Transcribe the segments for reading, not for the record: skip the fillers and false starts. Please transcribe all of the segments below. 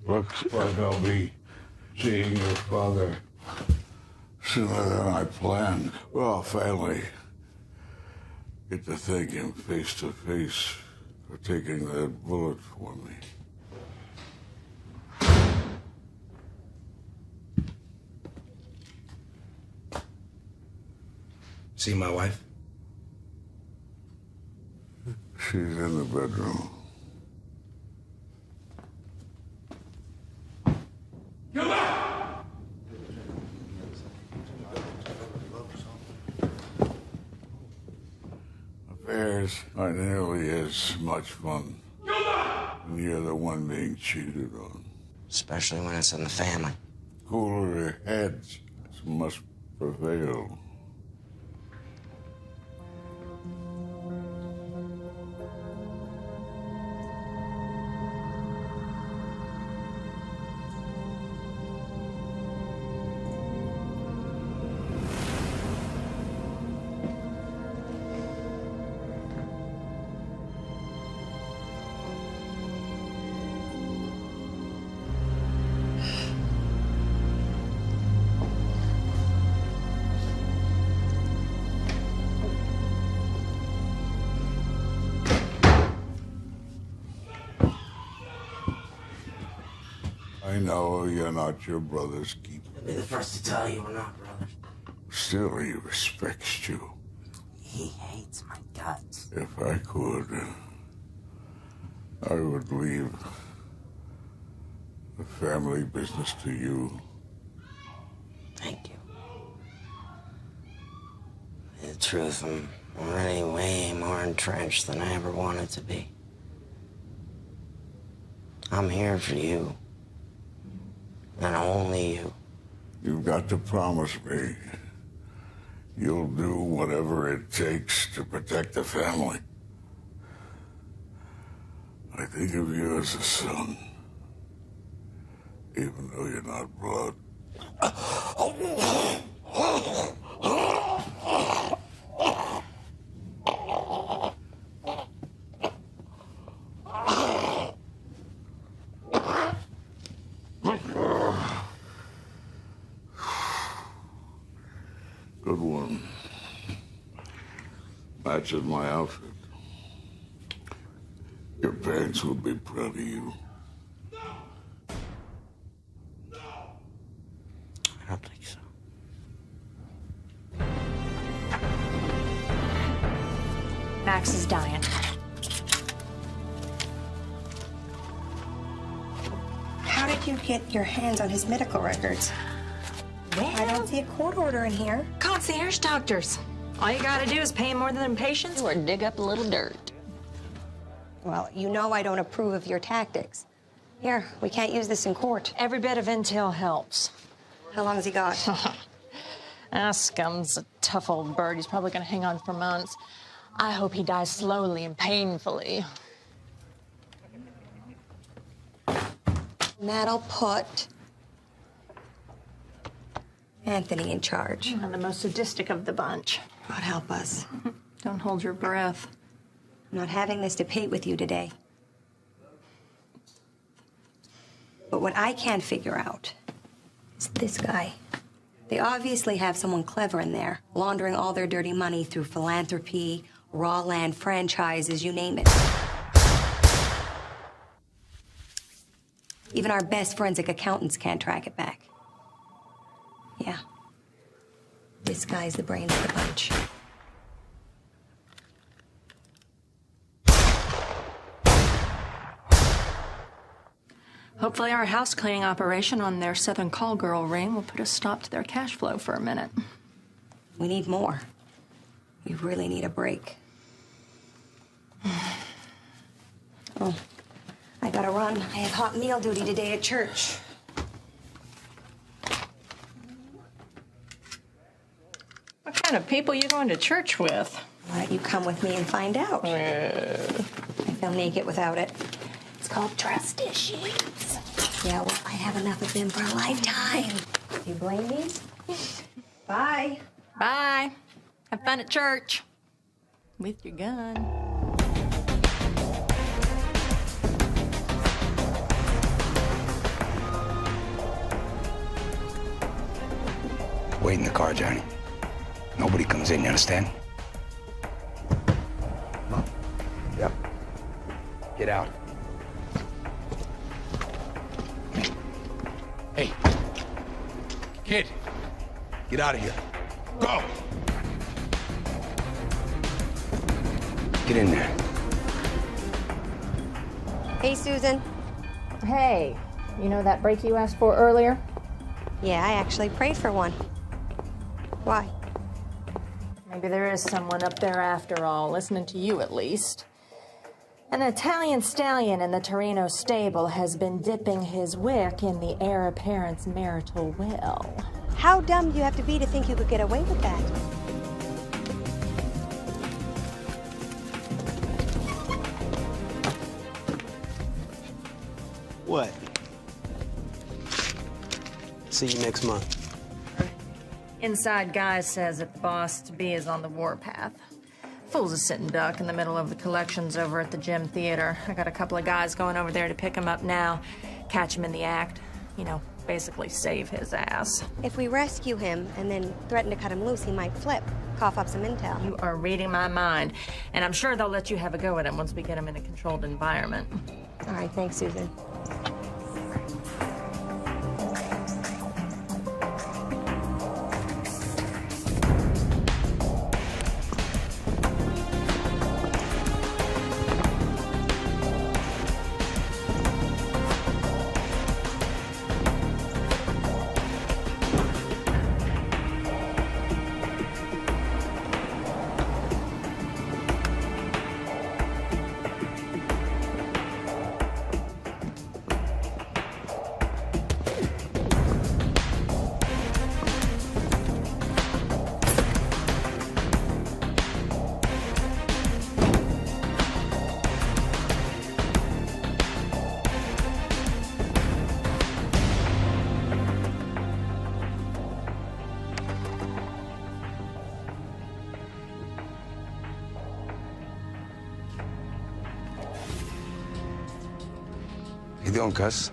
Looks like I'll be seeing your father sooner than I planned. Well, finally get to thank him face to face for taking that bullet for me. See my wife? She's in the bedroom. Come on! Affairs aren't nearly as much fun when you're the one being cheated on. Especially when it's in the family. Cooler heads must prevail. I know you're not your brother's keeper. I'll be the first to tell you we're not brothers. Still, he respects you. He hates my guts. If I could, I would leave the family business to you. Thank you. The truth, I'm already way more entrenched than I ever wanted to be. I'm here for you. And only you. You've got to promise me you'll do whatever it takes to protect the family. I think of you as a son, even though you're not blood. Good one. Matches my outfit. Your parents would be proud of you. I don't think so. Max is dying. How did you get your hands on his medical records? I don't see a court order in here. Concierge doctors. All you gotta do is pay more than patients or dig up a little dirt. Well, you know I don't approve of your tactics. Here, we can't use this in court. Every bit of intel helps. How long has he got? Scum's a tough old bird. He's probably gonna hang on for months. I hope he dies slowly and painfully. That'll put Anthony in charge. And the most sadistic of the bunch. God help us. Don't hold your breath. I'm not having this debate with you today. But what I can't figure out is this guy. They obviously have someone clever in there, laundering all their dirty money through philanthropy, raw land franchises, you name it. Even our best forensic accountants can't track it back. Yeah. This guy's the brains of the bunch. Hopefully our house cleaning operation on their Southern Call Girl ring will put a stop to their cash flow for a minute. We need more. We really need a break. Oh, I gotta run. I have hot meal duty today at church. What kind of people you going to church with? Why don't you come with me and find out? I feel naked without it. It's called trust issues. Yeah, well, I have enough of them for a lifetime. Do you blame me? Bye. Bye. Have fun at church. With your gun. wait in the car, Johnny. Nobody comes in, you understand? Yep. Get out. Hey. Kid. Get out of here. Go! Get in there. Hey, Susan. Hey, you know that break you asked for earlier? Yeah, I actually prayed for one. Why? Maybe there is someone up there after all, listening to you at least. An Italian stallion in the Torino stable has been dipping his wick in the heir apparent's marital well. How dumb do you have to be to think you could get away with that? What? See you next month. Inside guy says that the boss-to-be is on the warpath. Fool's a sitting duck in the middle of the collections over at the Gym Theater. I got a couple of guys going over there to pick him up now, catch him in the act. You know, basically save his ass. If we rescue him and then threaten to cut him loose, he might flip, cough up some intel. You are reading my mind, and I'm sure they'll let you have a go at him once we get him in a controlled environment. All right, thanks, Susan. You doing, cuz?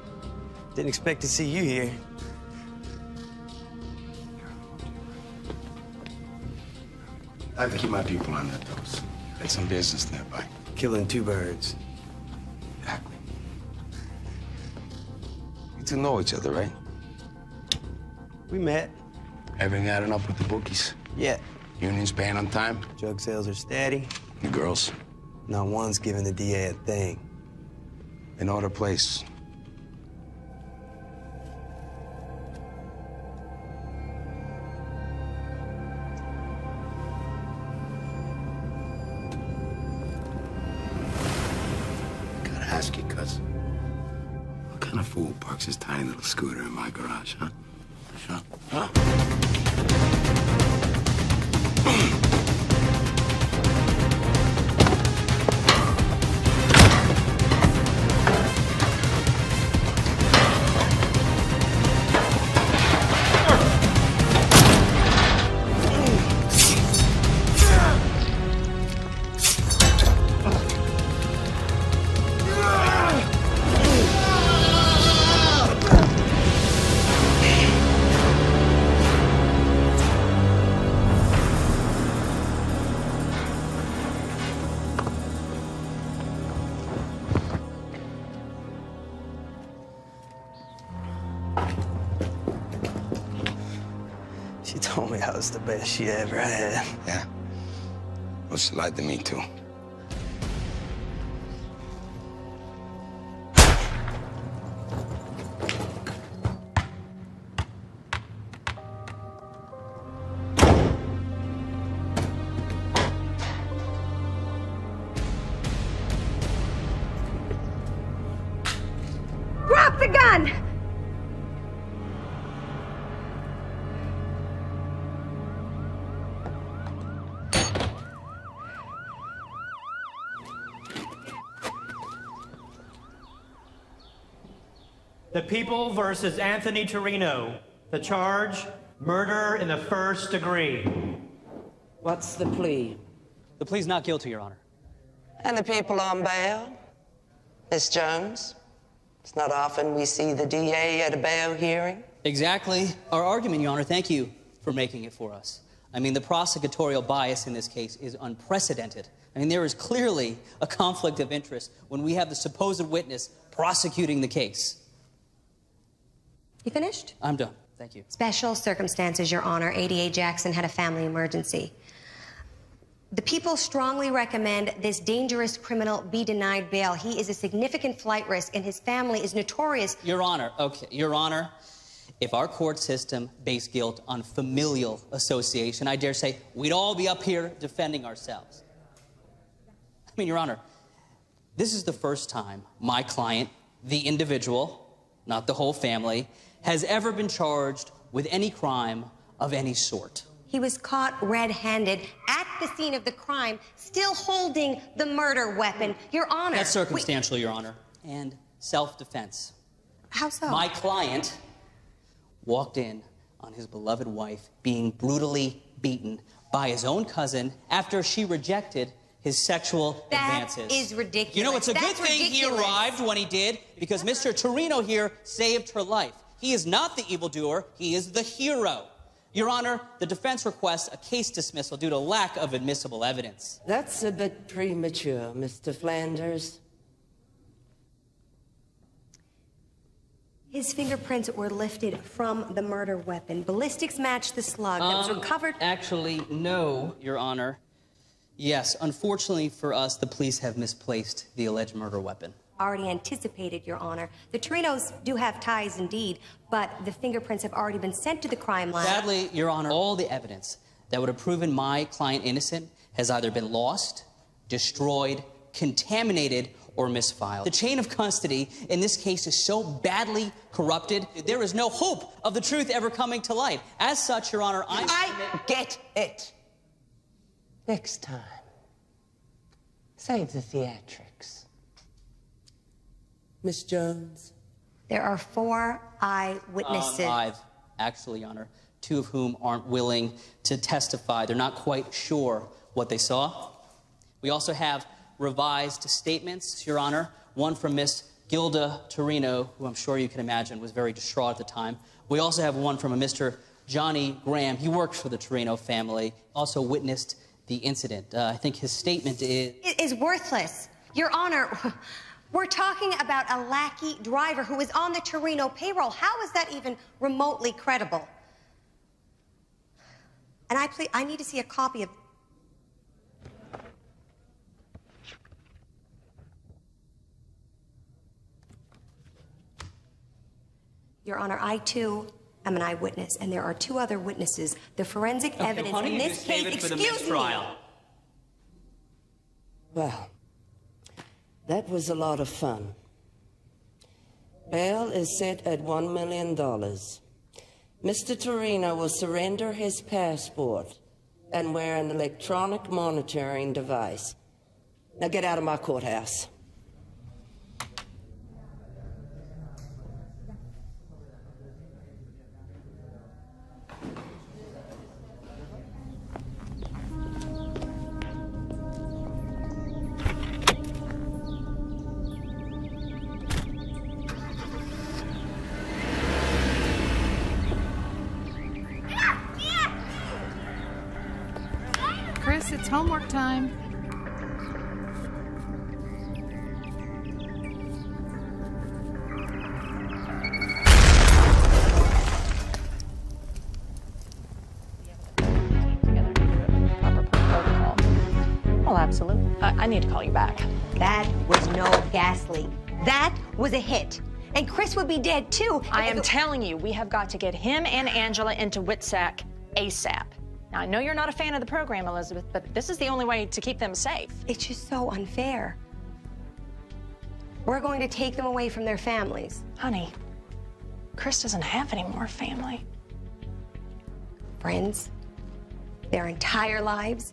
Didn't expect to see you here. I have to keep my people on their toes. Got some business nearby. Killing two birds. Exactly. You two know each other, right? We met. Everything adding up with the bookies? Yeah. Unions paying on time? Drug sales are steady. The girls? Not one's giving the DA a thing. They know their place. Gotta ask you, cuz. What kind of fool parks his tiny little scooter in my garage, huh? Huh? She told me I was the best she ever had. Yeah. Well, she lied to me, too. Drop the gun! The People versus Anthony Torino. The charge, murder in the first degree. What's the plea? The plea's not guilty, Your Honor. And the people on bail? Miss Jones? It's not often we see the DA at a bail hearing. Exactly. Our argument, Your Honor. Thank you for making it for us. I mean, the prosecutorial bias in this case is unprecedented. I mean, there is clearly a conflict of interest when we have the supposed witness prosecuting the case. You finished? I'm done. Thank you. Special circumstances, Your Honor. ADA Jackson had a family emergency. The people strongly recommend this dangerous criminal be denied bail. He is a significant flight risk, and his family is notorious. Your Honor, okay, Your Honor, if our court system based guilt on familial association, I dare say we'd all be up here defending ourselves. I mean, Your Honor, this is the first time my client, the individual, not the whole family, has ever been charged with any crime of any sort. He was caught red-handed at the scene of the crime, still holding the murder weapon. Your Honor. That's circumstantial, Your Honor, and self-defense. How so? My client walked in on his beloved wife being brutally beaten by his own cousin after she rejected his sexual advances. That is ridiculous. You know, it's a That's good thing ridiculous. he arrived when he did, because Mr. Torino here saved her life. He is not the evildoer, he is the hero. Your Honor, the defense requests a case dismissal due to lack of admissible evidence. That's a bit premature, Mr. Flanders. His fingerprints were lifted from the murder weapon. Ballistics matched the slug that was recovered. Actually, no, Your Honor. Yes, unfortunately for us, the police have misplaced the alleged murder weapon. Already anticipated, Your Honor. The Torinos do have ties indeed, but the fingerprints have already been sent to the crime lab. Sadly, Your Honor, all the evidence that would have proven my client innocent has either been lost, destroyed, contaminated, or misfiled. The chain of custody in this case is so badly corrupted, there is no hope of the truth ever coming to light. As such, Your Honor, I get it. Next time, save the theatrics. Miss Jones? There are 4 eyewitnesses. 5, actually, Your Honor, 2 of whom aren't willing to testify. They're not quite sure what they saw. We also have revised statements, Your Honor, one from Miss Gilda Torino, who I'm sure you can imagine was very distraught at the time. We also have one from a Mr. Johnny Graham. He worked for the Torino family, also witnessed the incident. I think his statement is... It is worthless. Your Honor, we're talking about a lackey driver who is on the Torino payroll. How is that even remotely credible? And I need to see a copy of... Your Honor, I too am an eyewitness, and there are 2 other witnesses. The forensic evidence in this case, excuse me. Well, that was a lot of fun. Bail is set at $1 million. Mr. Torino will surrender his passport and wear an electronic monitoring device. Now get out of my courthouse. Chris, it's homework time. Well, absolutely. I need to call you back. That was no gas leak. That was a hit. And Chris would be dead, too. I am telling you, we have got to get him and Angela into WITSEC ASAP. Now, I know you're not a fan of the program, Elizabeth, but this is the only way to keep them safe. It's just so unfair. We're going to take them away from their families. Honey, Chris doesn't have any more family. Friends, their entire lives,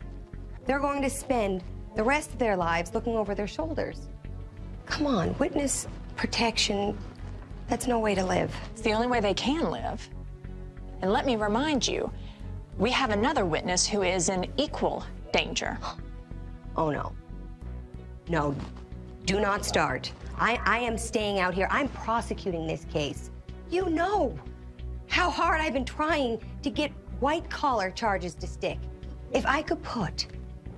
they're going to spend the rest of their lives looking over their shoulders. Come on, witness protection, that's no way to live. It's the only way they can live. And let me remind you, we have another witness who is in equal danger. Oh, no. No, do not start. I am staying out here. I'm prosecuting this case. You know how hard I've been trying to get white-collar charges to stick. If I could put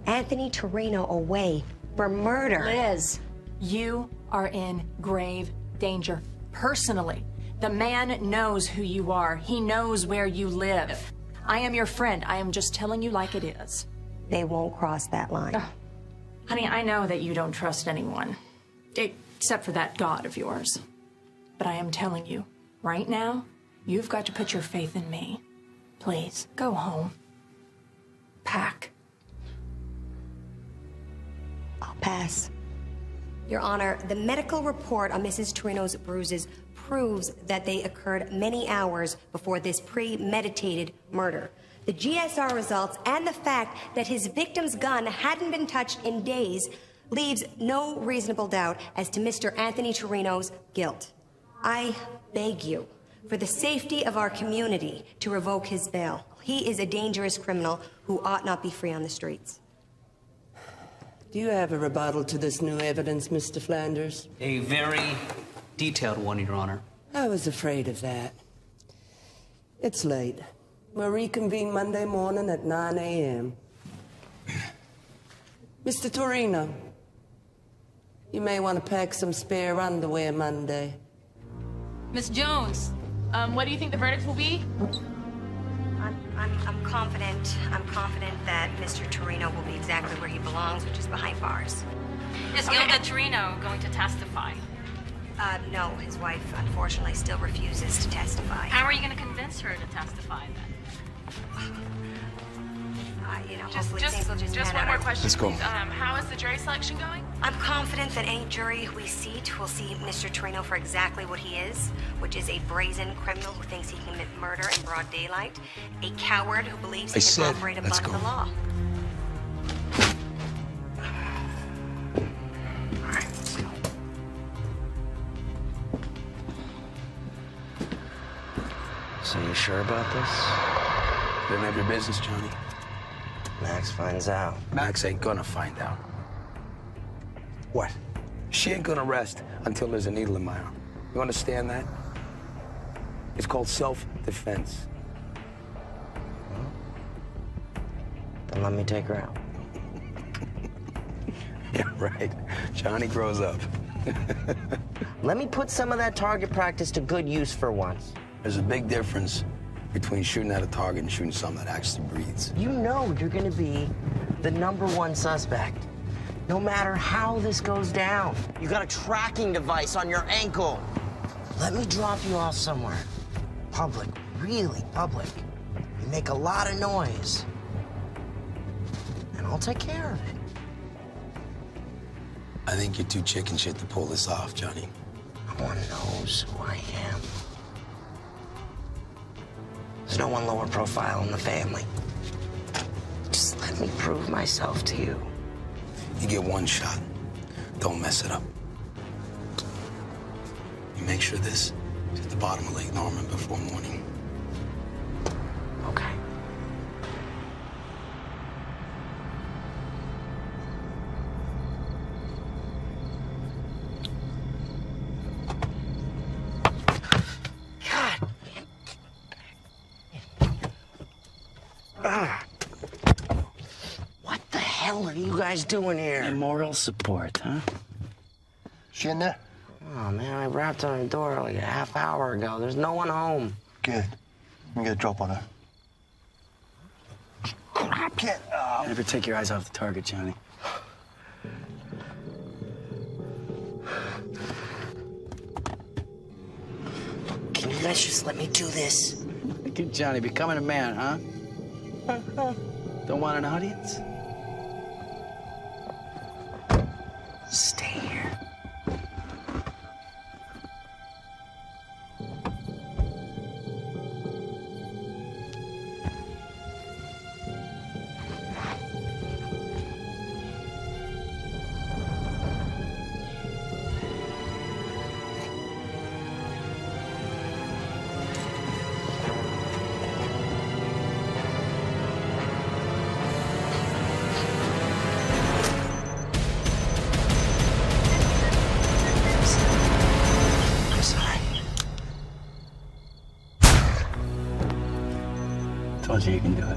Anthony Torino away for murder... Liz, you are in grave danger. Personally, the man knows who you are. He knows where you live. I am your friend. I am just telling you like it is. They won't cross that line. Honey, I know that you don't trust anyone, except for that God of yours. But I am telling you, right now, you've got to put your faith in me. Please, go home. Pack. I'll pass. Your Honor, the medical report on Mrs. Torino's bruises proves that they occurred many hours before this premeditated murder. The GSR results and the fact that his victim's gun hadn't been touched in days leaves no reasonable doubt as to Mr. Anthony Torino's guilt. I beg you, for the safety of our community, to revoke his bail. He is a dangerous criminal who ought not be free on the streets. Do you have a rebuttal to this new evidence, Mr. Flanders? A very detailed one, Your Honor. I was afraid of that. It's late. We'll reconvene Monday morning at 9 a.m. Mr. Torino, you may want to pack some spare underwear Monday. Miss Jones, what do you think the verdict will be? I'm confident. I'm confident that Mr. Torino will be exactly where he belongs, which is behind bars. Is Gilda Torino going to testify? No, his wife unfortunately still refuses to testify. How are you going to convince her to testify then? Hopefully things will just one more question, Let's go. please. How is the jury selection going? I'm confident that any jury we seat will see Mr. Torino for exactly what he is, which is a brazen criminal who thinks he can commit murder in broad daylight, a coward who believes he can operate above the law. All right, let's go. So you sure about this? None of your business, Johnny. Max finds out. Max ain't gonna find out. What? She ain't gonna rest until there's a needle in my arm. You understand that? It's called self-defense. Then let me take her out. Yeah, right. Johnny grows up. Let me put some of that target practice to good use for once. There's a big difference between shooting at a target and shooting something that actually breathes. You know you're gonna be the #1 suspect, no matter how this goes down. You got a tracking device on your ankle. Let me drop you off somewhere. Public, really public. You make a lot of noise. And I'll take care of it. I think you're too chicken shit to pull this off, Johnny. No one knows who I am. There's no one lower profile in the family. Just let me prove myself to you. You get one shot. Don't mess it up. You make sure this is at the bottom of Lake Norman before morning. Okay. What the hell are you guys doing here? Moral support, huh? She in there? Oh, man, I rapped on her door like a half hour ago. There's no one home. Good. Let me get a drop on her. Get up. Never take your eyes off the target, Johnny. Can you guys just let me do this? Look at Johnny becoming a man, huh? Don't want an audience? Stay here. Told you can do it.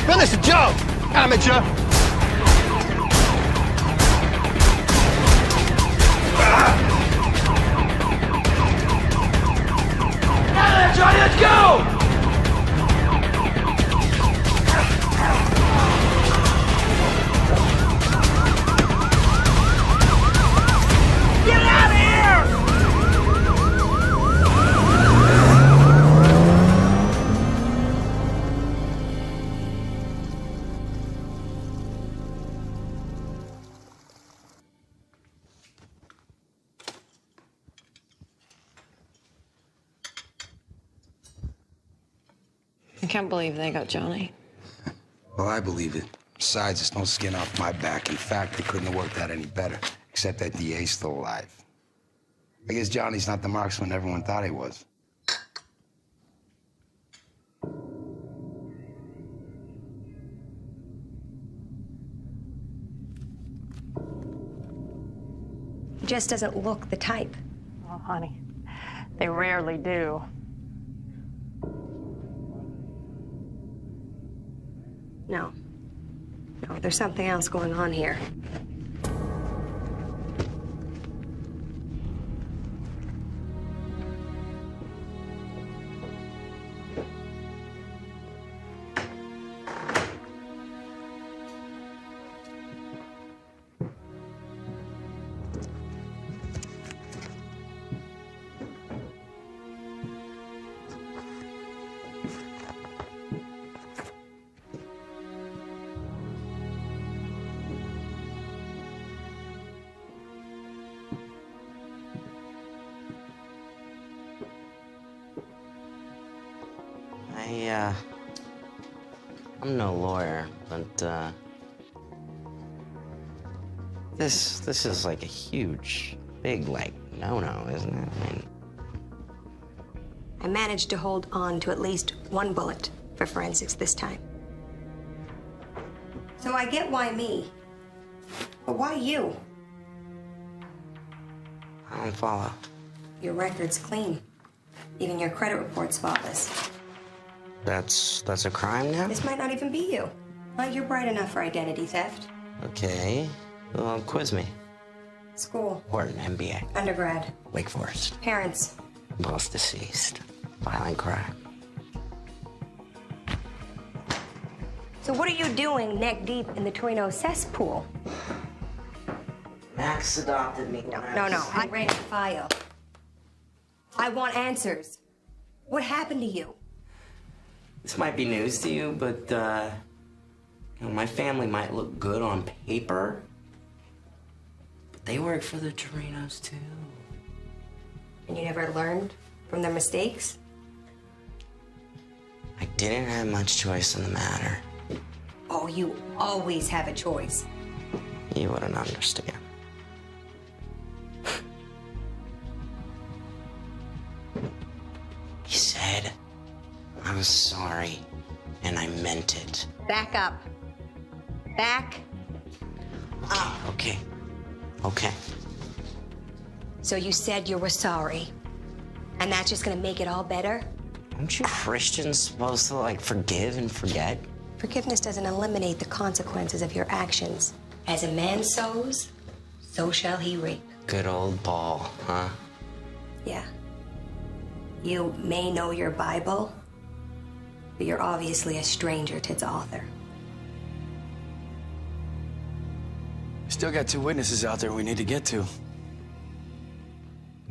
Finish the job, amateur! Johnny, let's go! Get out of here! I can't believe they got Johnny. Well, I believe it. Besides, there's no skin off my back. In fact, it couldn't have worked out any better, except that DA's still alive. I guess Johnny's not the marksman everyone thought he was. He just doesn't look the type. Oh, honey, they rarely do. No. No, there's something else going on here. I'm no lawyer, but, this is like a huge, big, like, no-no, isn't it? I mean... I managed to hold on to at least one bullet for forensics this time. So I get why me. But why you? I don't follow. Your record's clean. Even your credit report's spotless. That's a crime now? This might not even be you. Well, you're bright enough for identity theft. Okay. Well, quiz me. School. Wharton, MBA. Undergrad. Wake Forest. Parents. Both deceased. Violent crime. So what are you doing neck deep in the Torino cesspool? Max adopted me. No. I ran the file. I want answers. What happened to you? This might be news to you, but, you know, my family might look good on paper, but they work for the Torinos, too. And you never learned from their mistakes? I didn't have much choice in the matter. Oh, you always have a choice. You wouldn't understand. He said, I was sorry, and I meant it. Back up. Back up. Okay. So you said you were sorry, and that's just gonna make it all better? Aren't you Christians supposed to, like, forgive and forget? Forgiveness doesn't eliminate the consequences of your actions. As a man sows, so shall he reap. Good old Paul, huh? Yeah. You may know your Bible, but you're obviously a stranger to its author. Still got 2 witnesses out there we need to get to.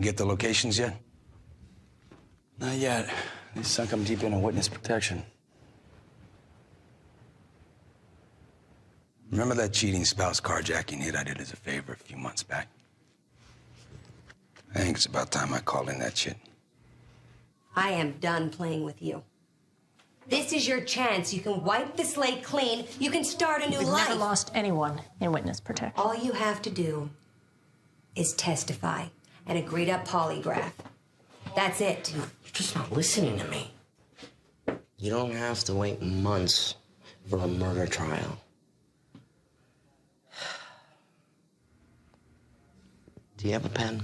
Get the locations yet? Not yet. They sunk them deep into witness protection. Remember that cheating spouse carjacking hit I did as a favor a few months back? I think it's about time I called in that shit. I am done playing with you. This is your chance. You can wipe the slate clean. You can start a new We've life. never lost anyone in witness protection. All you have to do is testify and agree to polygraph. That's it. You're just not listening to me. You don't have to wait months for a murder trial. Do you have a pen?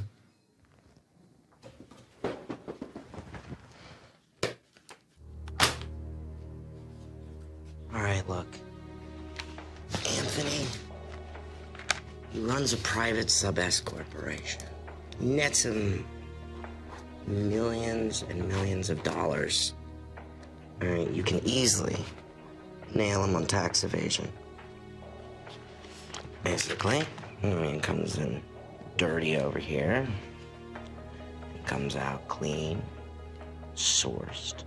All right, look. Anthony, he runs a private sub-S corporation. Nets him millions and millions of dollars. All right, you can easily nail him on tax evasion. Basically, comes in dirty over here. Comes out clean, sourced,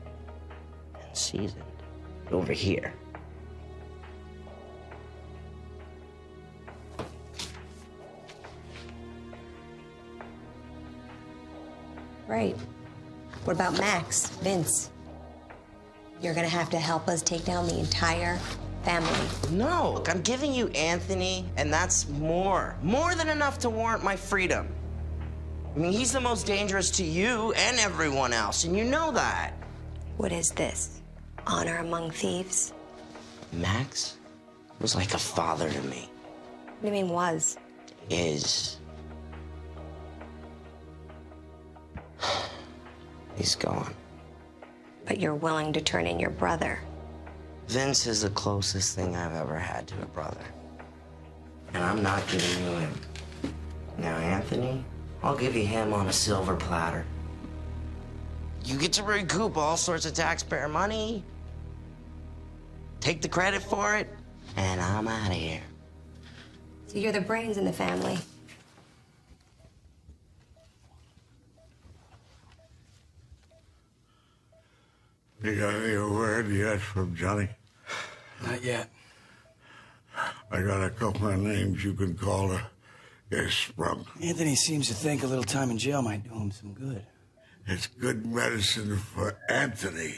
and seasoned over here. Right. What about Max, Vince? You're gonna have to help us take down the entire family. No, look, I'm giving you Anthony, and that's more than enough to warrant my freedom. I mean, he's the most dangerous to you and everyone else, and you know that. What is this? Honor among thieves? Max was like a father to me. What do you mean was? Is. He's gone. But you're willing to turn in your brother. Vince is the closest thing I've ever had to a brother. And I'm not giving you him. Now, Anthony, I'll give you him on a silver platter. You get to recoup all sorts of taxpayer money, take the credit for it, and I'm out of here. So you're the brains in the family. You got any word yet from Johnny? Not yet. I got a couple of names you can call to get sprung. Anthony seems to think a little time in jail might do him some good. It's good medicine for Anthony,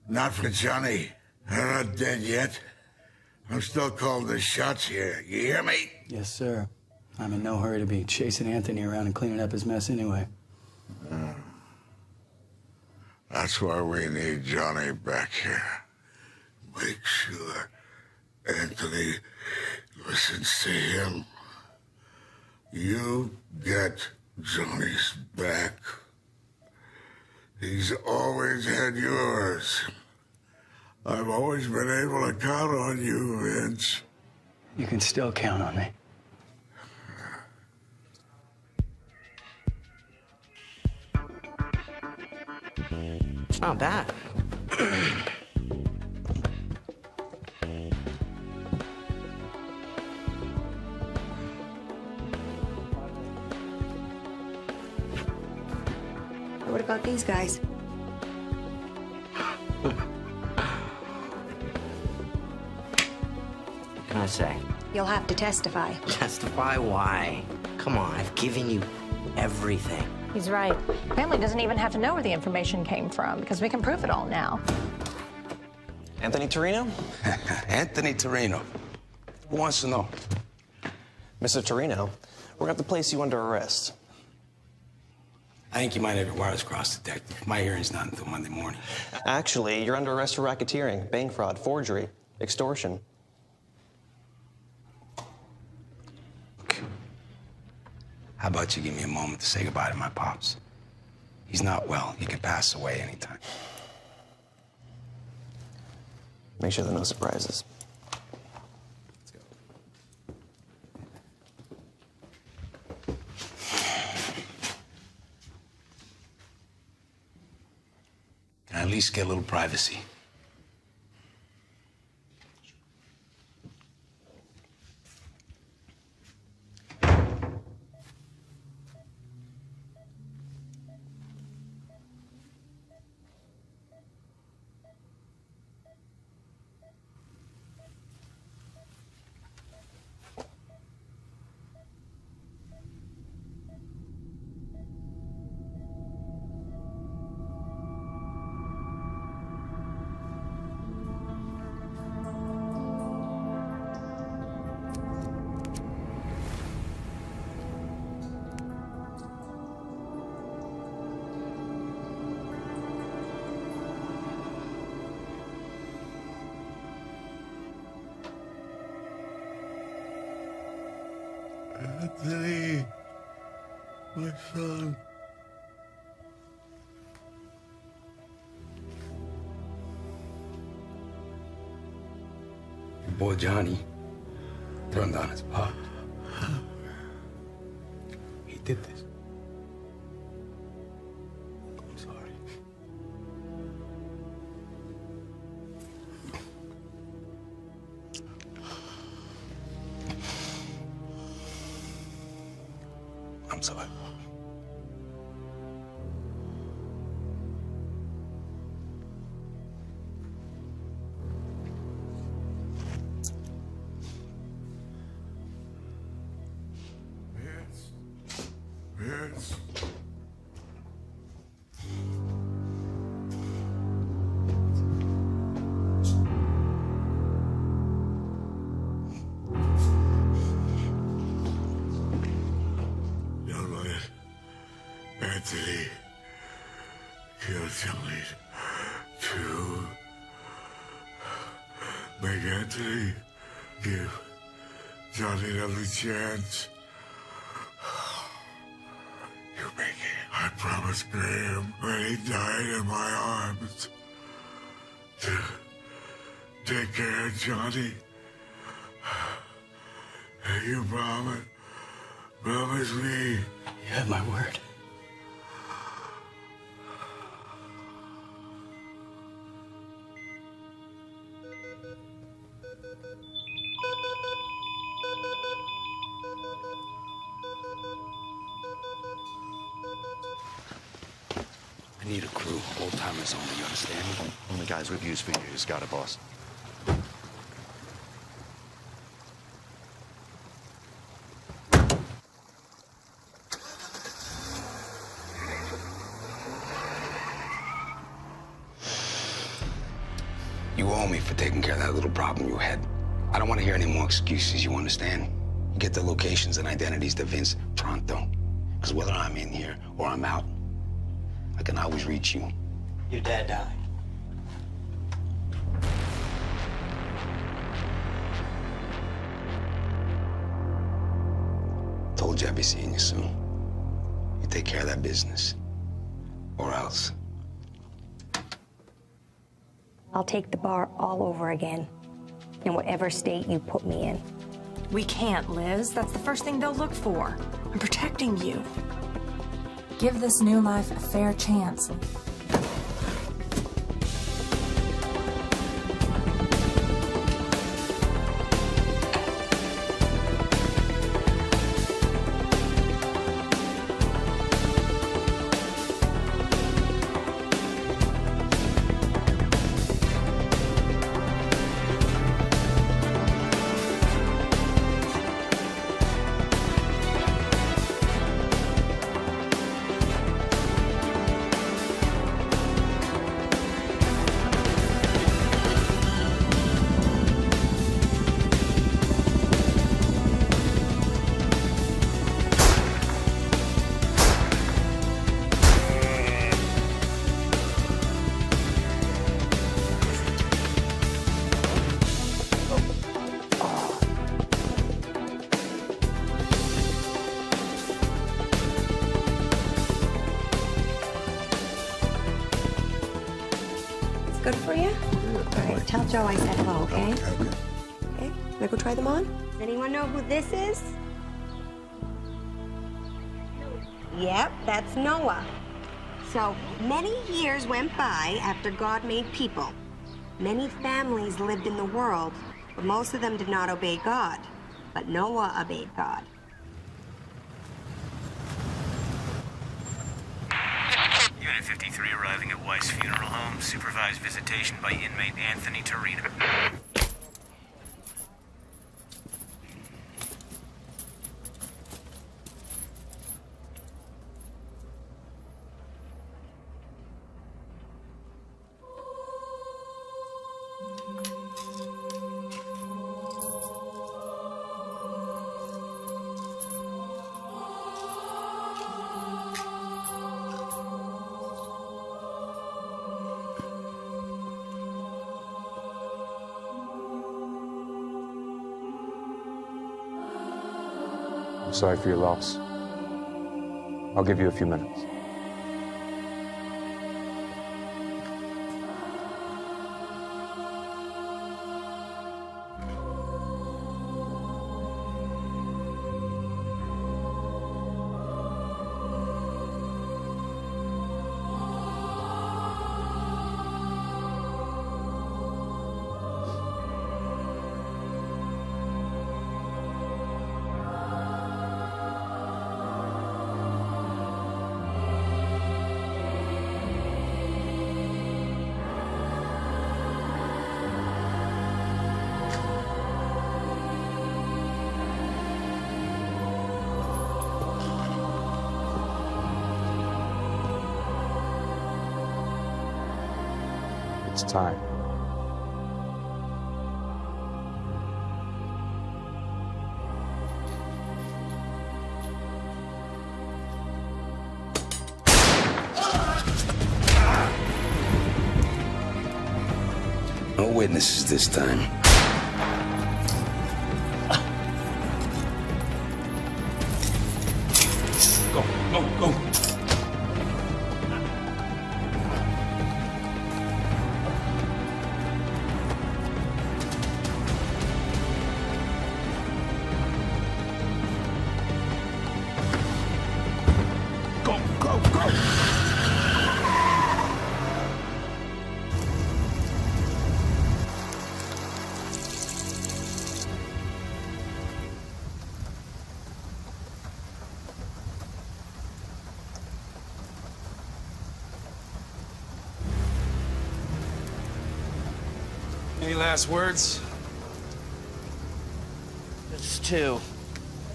not for Johnny. I'm not dead yet. I'm still calling the shots here. You hear me? Yes, sir. I'm in no hurry to be chasing Anthony around and cleaning up his mess anyway. That's why we need Johnny back here. Make sure Anthony listens to him. You get Johnny's back. He's always had yours. I've always been able to count on you, Vince. You can still count on me. It's not bad. What about these guys? What can I say? You'll have to testify. Testify why? Come on, I've given you everything. He's right. Family doesn't even have to know where the information came from because we can prove it all now. Anthony Torino? Anthony Torino. Who wants to know? Mr. Torino, we're going to place you under arrest. I think you might have your wires crossed, Detective. My hearing's not until Monday morning. Actually, you're under arrest for racketeering, bank fraud, forgery, extortion. Okay. How about you give me a moment to say goodbye to my pops? He's not well. He could pass away anytime. Make sure there are no surprises. Let's go. Can I at least get a little privacy? Anthony, my son. Your boy Johnny turned on his pop. He did this. I'm sorry. I'm sorry. Yes. Don't let Anthony kill Johnny to make Anthony give Johnny another chance. You make it. I promised Graham when he died in my arms to take care of Johnny. And you promise me. You have my word. I need a crew, old-timers only, you understand me? Only guys we've used for years. Got it, boss. You owe me for taking care of that little problem you had. I don't want to hear any more excuses, you understand? You get the locations and identities to Vince pronto. Because whether I'm in here or I'm out, I can always reach you. Your dad died. Told you I'd be seeing you soon. You take care of that business. Or else. I'll take the bar all over again, in whatever state you put me in. We can't, Liz. That's the first thing they'll look for. I'm protecting you. Give this new life a fair chance. Good for you? All right, tell Joe I said hello, okay? Okay, wanna go try them on? Does anyone know who this is? Yep, that's Noah. So, many years went by after God made people. Many families lived in the world, but most of them did not obey God. But Noah obeyed God. Unit 53 arriving at Weiss Funeral Home. Supervised visitation by inmate Anthony Torino. Sorry for your loss. I'll give you a few minutes. It's time. No witnesses this time. Go, go, go. Any last words? Just two.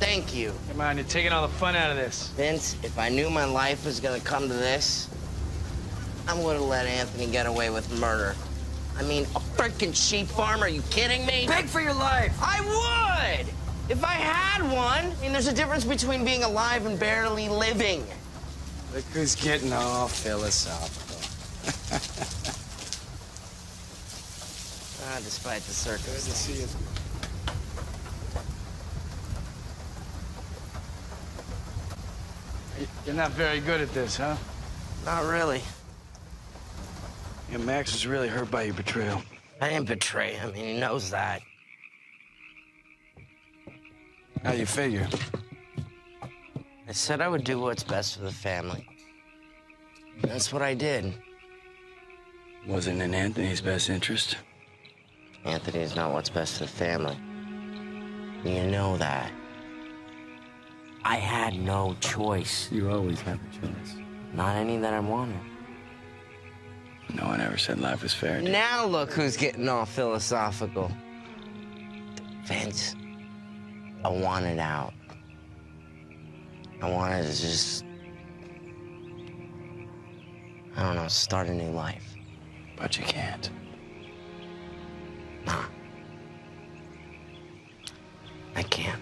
Thank you. Come on, you're taking all the fun out of this. Vince, if I knew my life was gonna come to this, I would have let Anthony get away with murder. I mean, a freaking sheep farmer, are you kidding me? Beg for your life! I would! If I had one. I mean, there's a difference between being alive and barely living. Look who's getting all philosophical. Despite the circumstances. Good to see you. You're not very good at this, huh? Not really. Yeah, Max was really hurt by your betrayal. I didn't betray him. He knows that. How you figure? I said I would do what's best for the family. That's what I did. Wasn't in Anthony's best interest. Anthony is not what's best for the family. You know that. I had no choice. You always have a choice. Not any that I wanted. No one ever said life was fair. Now look who's getting all philosophical. Vince, I wanted out. I wanted to just, I don't know, start a new life. But you can't. Nah. I can't.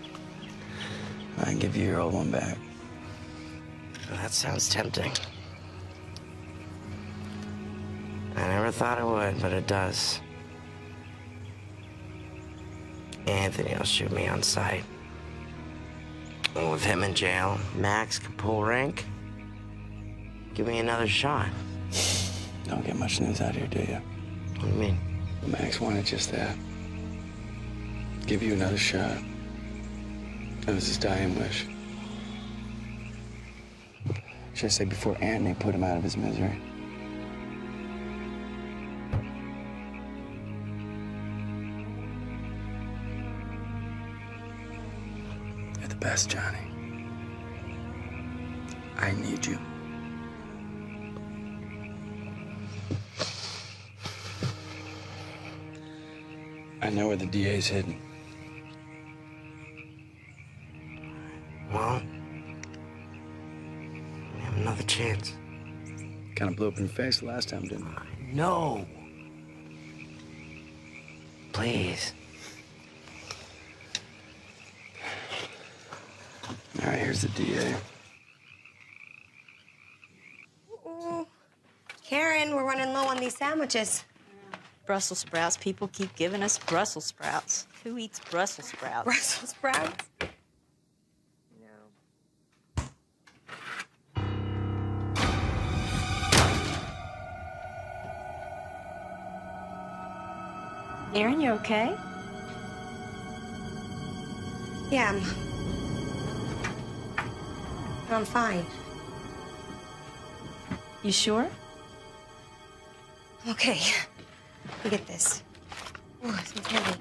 I can give you your old one back. That sounds tempting. I never thought it would, but it does. Anthony will shoot me on sight. And with him in jail, Max can pull rank. Give me another shot. Don't get much news out here, do you? What do you mean? Max wanted just that. Give you another shot. That was his dying wish. Should I say before Anthony put him out of his misery? You're the best, Johnny. I need you. I know where the DA's hidden. Well, we have another chance. Kind of blew up in your face the last time, didn't it? No. Please. All right, here's the DA. Karen, we're running low on these sandwiches. Brussels sprouts. People keep giving us Brussels sprouts. Who eats Brussels sprouts? Brussels sprouts? Aaron, you okay? Yeah, I'm fine. You sure? Okay, look at this. Oh, it's so heavy.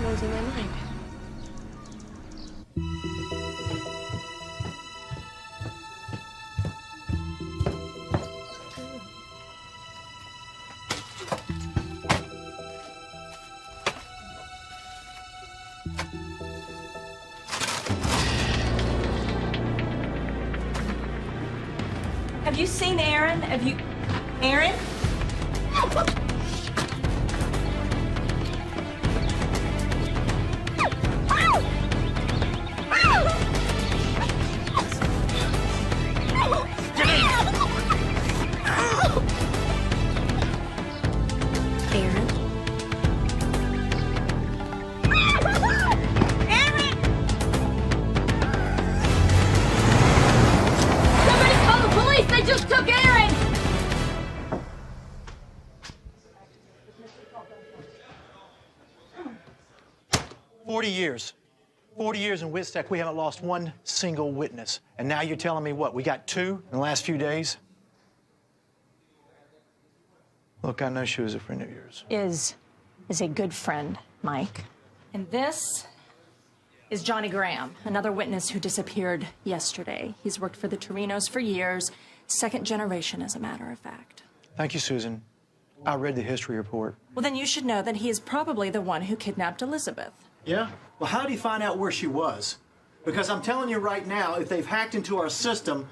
Losing my mind. Have you seen Aaron? Have you... Aaron? Somebody call the police! They just took Aaron! 40 years. 40 years in Whitstack, we haven't lost one single witness. And now you're telling me what? We got 2 in the last few days? Look, I know she was a friend of yours. Is a good friend, Mike. And this is Johnny Graham, another witness who disappeared yesterday. He's worked for the Torinos for years, second generation, as a matter of fact. Thank you, Susan. I read the history report. Well, then you should know that he is probably the one who kidnapped Elizabeth. Yeah? Well, how did he find out where she was? Because I'm telling you right now, if they've hacked into our system,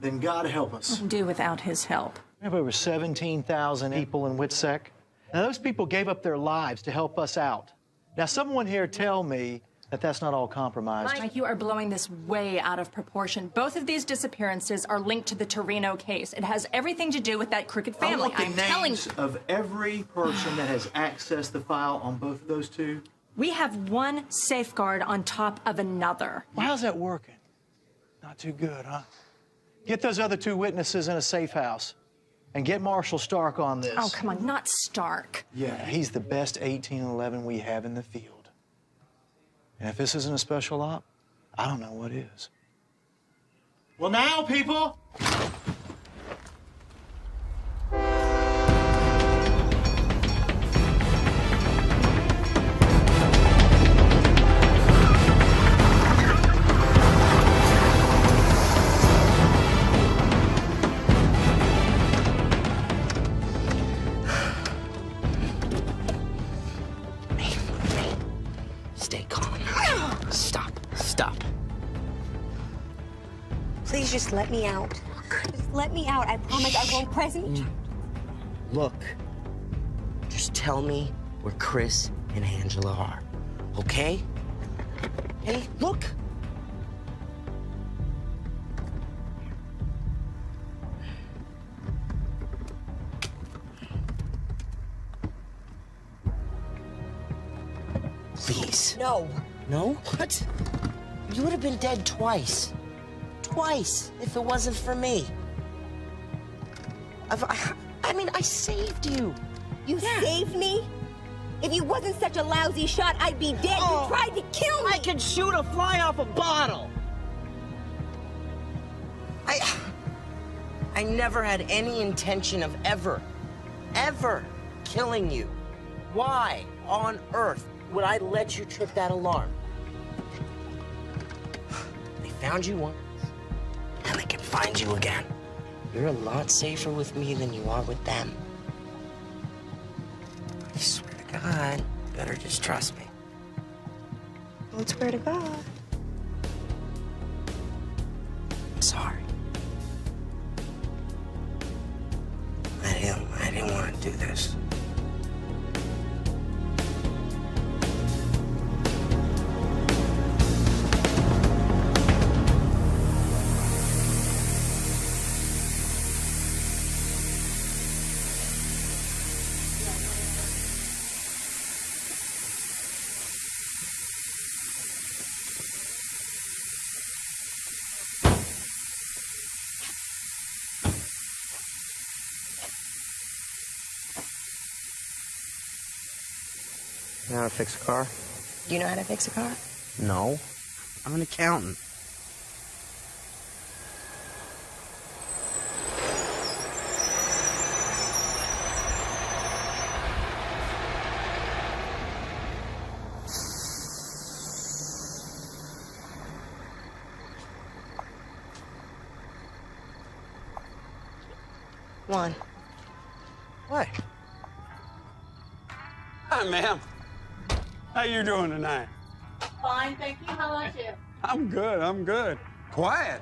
then God help us. Do without his help. We have over 17,000 people in Whitsack. Now, those people gave up their lives to help us out. Now, someone here tell me that that's not all compromised. Mike, you are blowing this way out of proportion. Both of these disappearances are linked to the Torino case. It has everything to do with that crooked family. I'm telling you. Of every person that has accessed the file on both of those 2. We have one safeguard on top of another. Well, how's that working? Not too good, huh? Get those other 2 witnesses in a safe house and get Marshal Stark on this. Oh, come on, not Stark. Yeah, he's the best 1811 we have in the field. And if this isn't a special op, I don't know what is. Well, now, people! Stay calm. Stop. Stop. Please just let me out. Just let me out. I promise I won't press you. Look. Just tell me where Chris and Angela are. Okay? Hey, look. Please. No. No? What? You would have been dead twice. Twice, if it wasn't for me. I mean, I saved you. You saved me? If you wasn't such a lousy shot, I'd be dead. You tried to kill me. I could shoot a fly off a bottle. I never had any intention of ever killing you. Why on earth would I let you trip that alarm? They found you once, and they can find you again. You're a lot safer with me than you are with them. I swear to God, you better just trust me. Don't swear to God. I'm sorry. I didn't want to do this. You know how to fix a car? Do you know how to fix a car? No. I'm an accountant. One. What? Hi, ma'am. How you doing tonight? Fine, thank you. How about you? I'm good, I'm good. Quiet.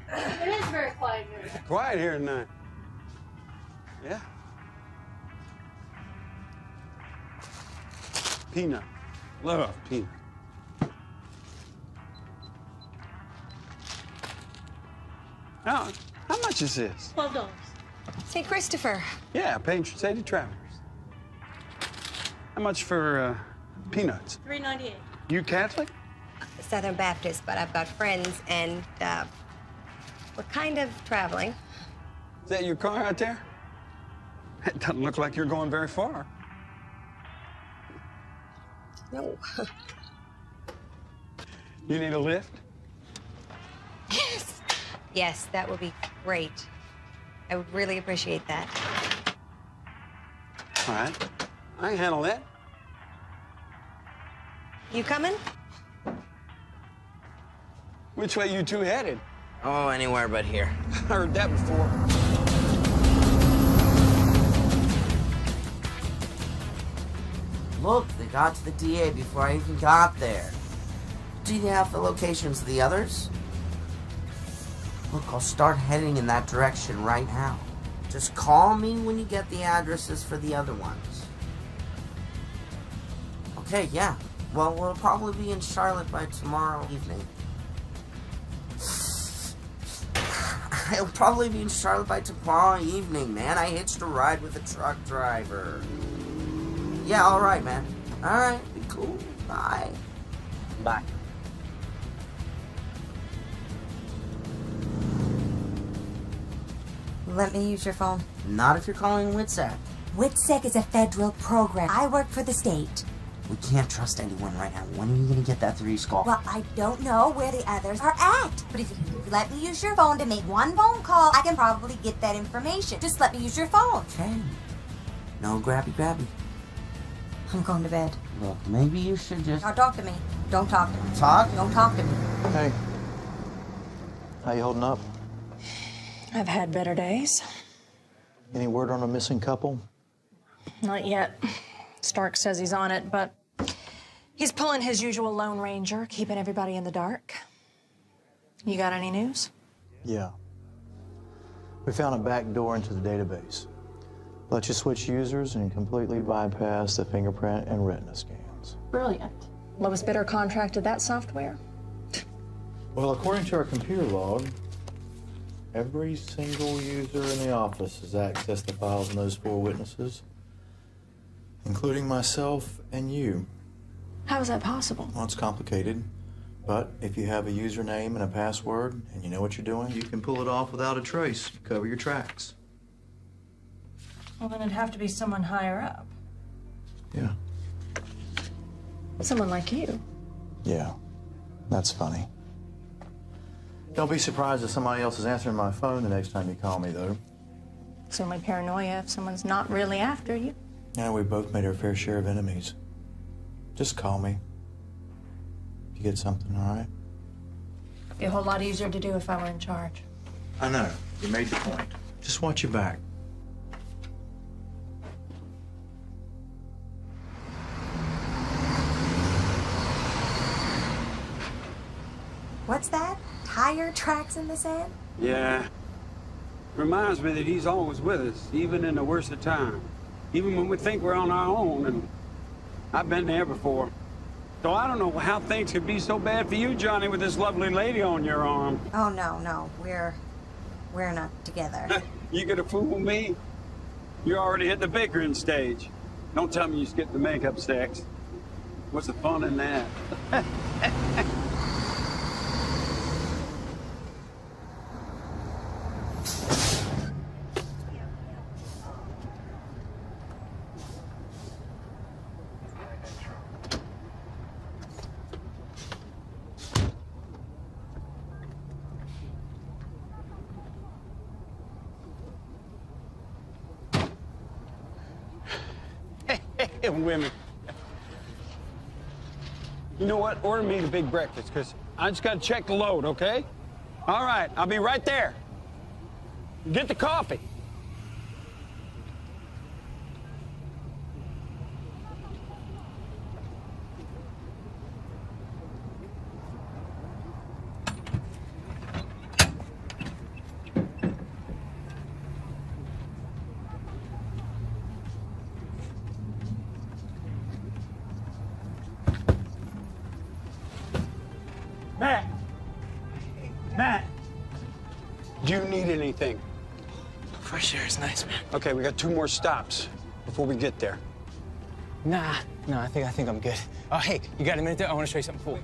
It is very quiet here. Quiet here tonight. Yeah. Peanut. Love peanut. Now, how much is this? $12. St. Christopher. Yeah, patron saint of travelers. How much for peanuts? $3.98. You Catholic? Southern Baptist, but I've got friends, and we're kind of traveling. Is that your car out there? It doesn't look like you're going very far. No. You need a lift? Yes. Yes, that would be great. I would really appreciate that. All right. I can handle that. You coming? Which way you two headed? Oh, anywhere but here. I heard that before. Look, they got to the DA before I even got there. Do you have the locations of the others? Look, I'll start heading in that direction right now. Just call me when you get the addresses for the other ones. Okay, yeah. Well, we'll probably be in Charlotte by tomorrow evening. I'll probably be in Charlotte by tomorrow evening, man. I hitched a ride with a truck driver. Yeah, alright, man. Alright, be cool. Bye. Bye. Let me use your phone. Not if you're calling WITSEC. WITSEC is a federal program. I work for the state. We can't trust anyone right now. When are you gonna get that 3 call? Well, I don't know where the others are at. But if you let me use your phone to make one phone call, I can probably get that information. Just let me use your phone. Okay. No grabby. I'm going to bed. Look, maybe you should just... Now talk to me. Don't talk to me. Talk? Don't talk to me. Hey. How you holding up? I've had better days. Any word on a missing couple? Not yet. Stark says he's on it, but he's pulling his usual Lone Ranger, keeping everybody in the dark. You got any news? Yeah. We found a back door into the database. Let you switch users and completely bypass the fingerprint and retina scans. Brilliant. Lowest bidder contracted that software? Well, according to our computer log, every single user in the office has accessed the files on those 4 witnesses, including myself and you. How is that possible? Well, it's complicated, but if you have a username and a password and you know what you're doing, you can pull it off without a trace. Cover your tracks. Well, then it'd have to be someone higher up. Yeah. Someone like you. Yeah, that's funny. Don't be surprised if somebody else is answering my phone the next time you call me, though. It's only paranoia if someone's not really after you. Yeah, we both made our fair share of enemies. Just call me. If you get something, all right? Be a whole lot easier to do if I were in charge. I know. You made your point. Just watch your back. What's that? Tire tracks in the sand? Yeah. Reminds me that he's always with us, even in the worst of times. Even when we think we're on our own, and I've been there before. So I don't know how things could be so bad for you, Johnny, with this lovely lady on your arm. Oh, no. We're not together. You gonna fool me? You already hit the bickering stage. Don't tell me you skipped the makeup sex. What's the fun in that? Women. You know what? Order me the big breakfast, because I just got to check the load, okay? All right, I'll be right there. Get the coffee. Matt! Do you need anything? Fresh air is nice, man. Okay, we got 2 more stops before we get there. Nah, I think I'm good. Oh, hey, you got a minute there? I want to show you something cool.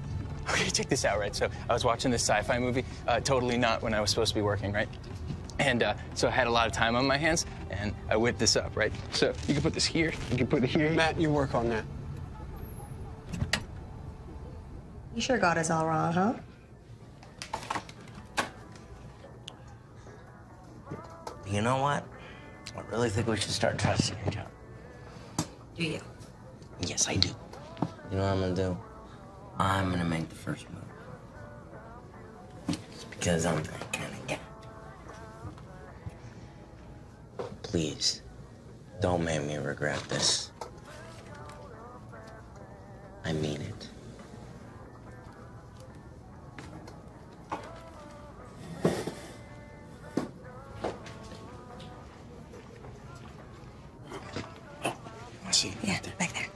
Okay, check this out, right? So I was watching this sci-fi movie, totally not when I was supposed to be working, right? And so I had a lot of time on my hands, and I whipped this up, right? So you can put this here, you can put it here. Matt, you work on that. You sure got us all wrong, huh? You know what? I really think we should start trusting each other. Do you? Yes, I do. You know what I'm gonna do? I'm gonna make the first move. Just because I'm that kind of guy. Please, don't make me regret this. I mean it. See, yeah, back there.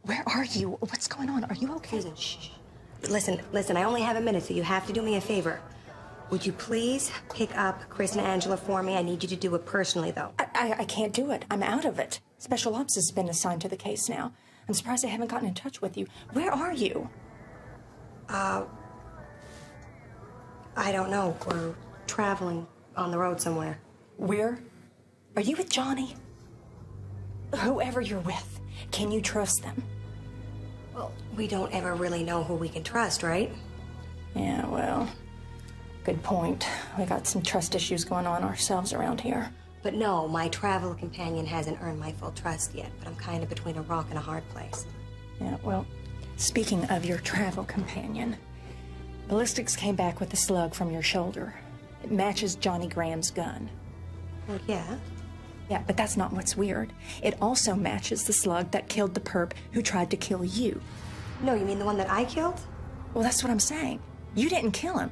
Where are you? What's going on? Are you okay? Susan, shh. Listen, I only have a minute, so you have to do me a favor. Would you please pick up Chris and Angela for me? I need you to do it personally, though. I can't do it. I'm out of it. Special Ops has been assigned to the case now. I'm surprised I haven't gotten in touch with you. Where are you? I don't know. We're traveling on the road somewhere. Where? Are you with Johnny? Whoever you're with, can you trust them? Well, we don't ever really know who we can trust, right? Yeah, well, good point. We got some trust issues going on ourselves around here. But no, my travel companion hasn't earned my full trust yet, but I'm kind of between a rock and a hard place. Yeah, well, speaking of your travel companion, ballistics came back with a slug from your shoulder. It matches Johnny Graham's gun. Well, yeah. Yeah, but that's not what's weird. It also matches the slug that killed the perp who tried to kill you. No, you mean the one that I killed? Well, that's what I'm saying. You didn't kill him.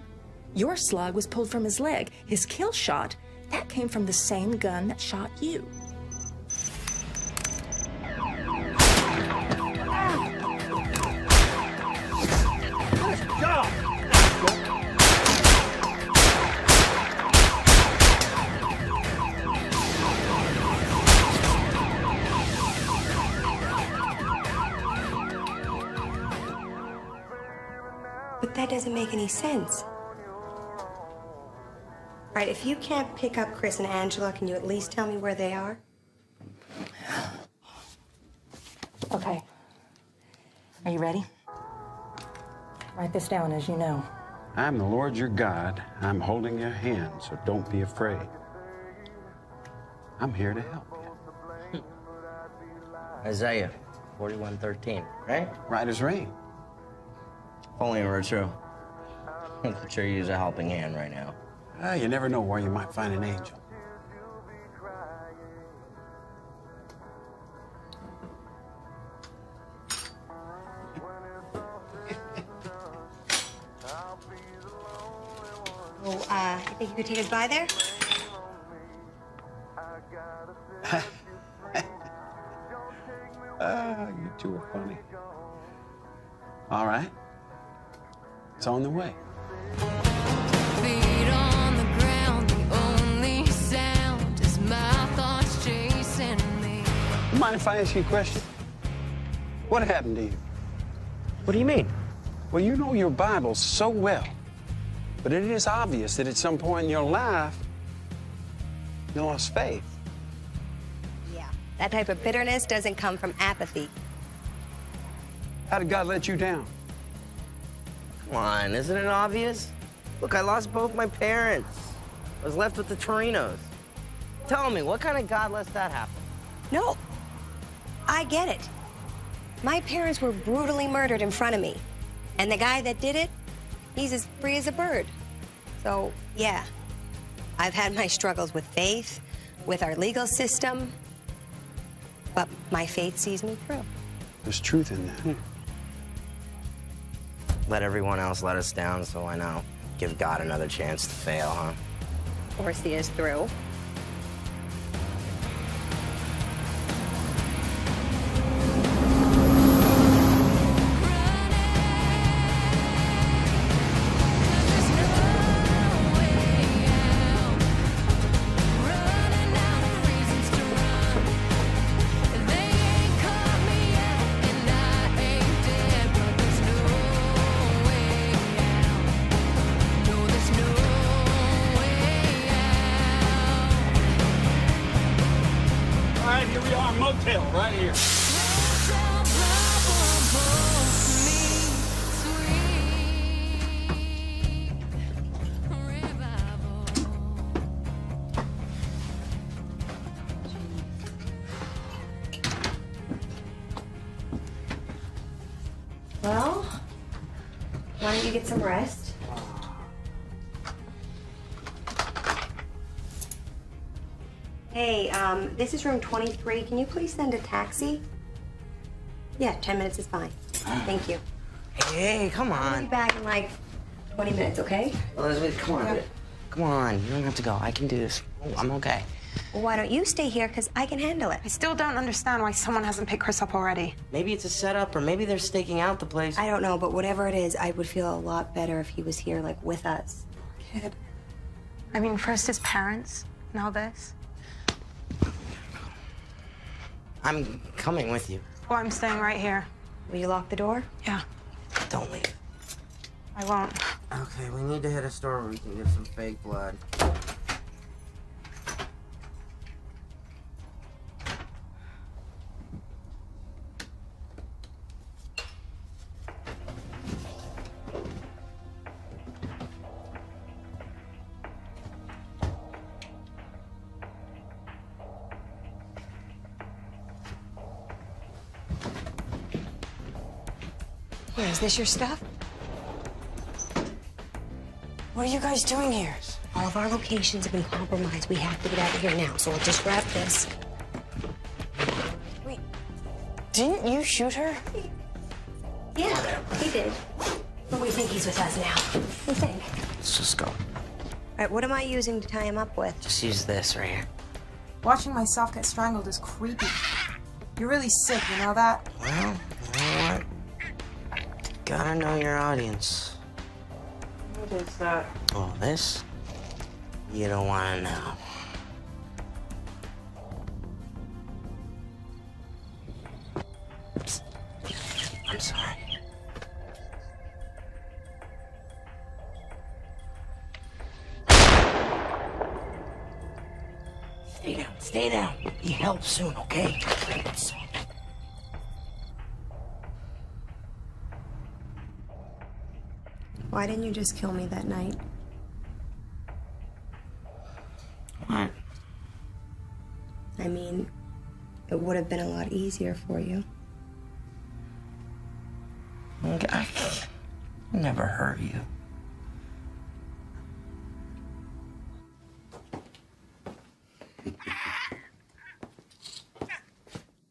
Your slug was pulled from his leg. His kill shot, that came from the same gun that shot you. Go! But that doesn't make any sense. All right, if you can't pick up Chris and Angela, can you at least tell me where they are? Okay. Are you ready? Write this down as you know. I'm the Lord your God. I'm holding your hand, so don't be afraid. I'm here to help you. Isaiah 41:13, right? Right as rain. Only were true. I could sure use a helping hand right now. You never know where you might find an angel. Oh, you think you could take us by there? You two are funny. All right. It's on the way. Feet on the ground, the only sound is my thoughts chasing me. You mind if I ask you a question? What happened to you? What do you mean? Well, you know your Bible so well, but it is obvious that at some point in your life, you lost faith. Yeah. That type of bitterness doesn't come from apathy. How did God let you down? Come on, isn't it obvious? Look, I lost both my parents. I was left with the Torinos. Tell me, what kind of God lets that happen? No, I get it. My parents were brutally murdered in front of me. And the guy that did it, he's as free as a bird. So, yeah, I've had my struggles with faith, with our legal system, but my faith sees me through. There's truth in that. Let everyone else let us down, so I know. Give God another chance to fail, huh? Or see us through. Motel right here. Well, why don't you get some rest? Hey, this is room 23. Can you please send a taxi? Yeah, 10 minutes is fine. Thank you. Hey, come I'll on. be back in like 20 minutes, okay? Elizabeth, come on. Yeah. Come on, you don't have to go. I can do this. Oh, I'm okay. Well, why don't you stay here, because I can handle it. I still don't understand why someone hasn't picked Chris up already. Maybe it's a setup, or maybe they're staking out the place. I don't know, but whatever it is, I would feel a lot better if he was here, like, with us. Kid. I mean, first his parents, now this. I'm coming with you. Well, I'm staying right here. Will you lock the door? Yeah. Don't leave. I won't. Okay, we need to hit a store where we can get some fake blood. Where, is this your stuff? What are you guys doing here? All of our locations have been compromised. We have to get out of here now, so I'll just grab this. Wait, didn't you shoot her? Yeah, he did. But we think he's with us now. We think. Let's just go. All right, what am I using to tie him up with? Just use this right here. Watching myself get strangled is creepy. You're really sick, you know that? Well, you know what? Gotta know your audience. What is that? Oh, this? You don't want to know. I'm sorry. Stay down, stay down. Be helped soon, okay? Why didn't you just kill me that night? What? I mean, it would have been a lot easier for you. Okay. Never hurt you.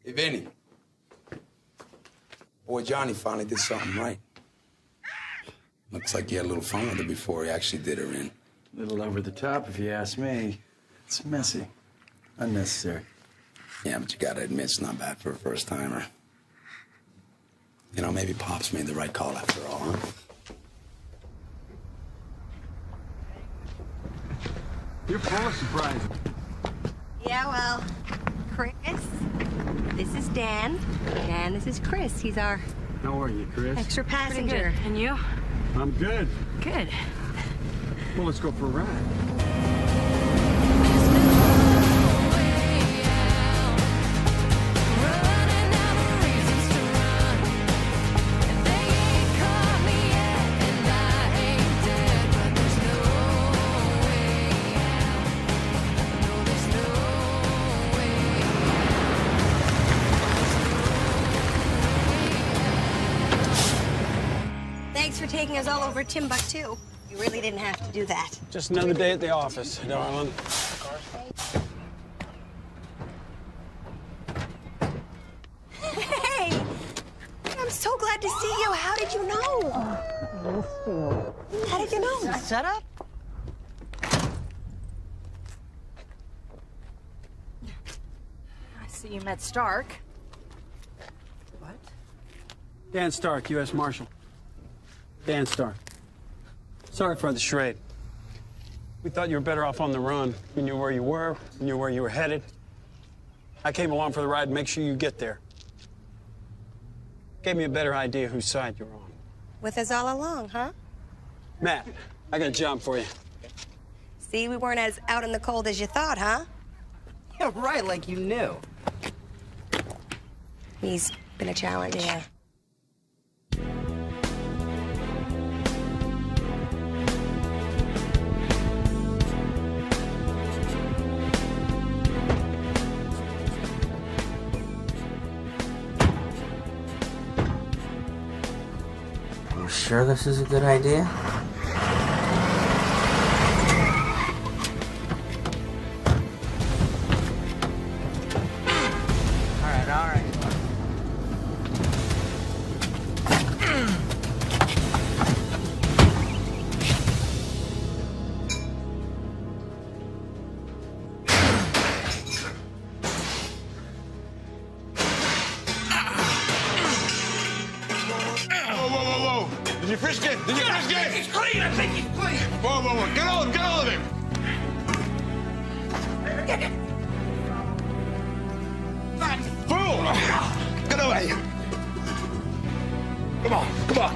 Hey, Vinny. Boy, Johnny finally did something right. Looks like he had a little fun with her before he actually did her in. A little over the top, if you ask me. It's messy. Unnecessary. Yeah, but you gotta admit it's not bad for a first-timer. You know, maybe Pop's made the right call after all, huh? You're full of surprises. Yeah, well, Chris, this is Dan. Dan, this is Chris. He's our How are you, Chris? extra passenger. And you? I'm good. Good. Well, let's go for a ride. Thanks for taking us all over Timbuktu. You really didn't have to do that. Just another day at the office, darling. Hey! I'm so glad to see you. How did you know? How did you know? Set up? I see you met Stark. What? Dan Stark, U.S. Marshal. Dan Stark. Sorry for the charade. We thought you were better off on the run. We knew where you were, we knew where you were headed. I came along for the ride to make sure you get there. Gave me a better idea whose side you're on. With us all along, huh? Matt, I got a job for you. See, we weren't as out in the cold as you thought, huh? Yeah, right, like you knew. He's been a challenge. Yeah. You sure this is a good idea? All right. Whoa. Did you frisk it? He's clean. I think he's clean. Whoa. Get all of him. Fool! Get over here. Come on. Come on.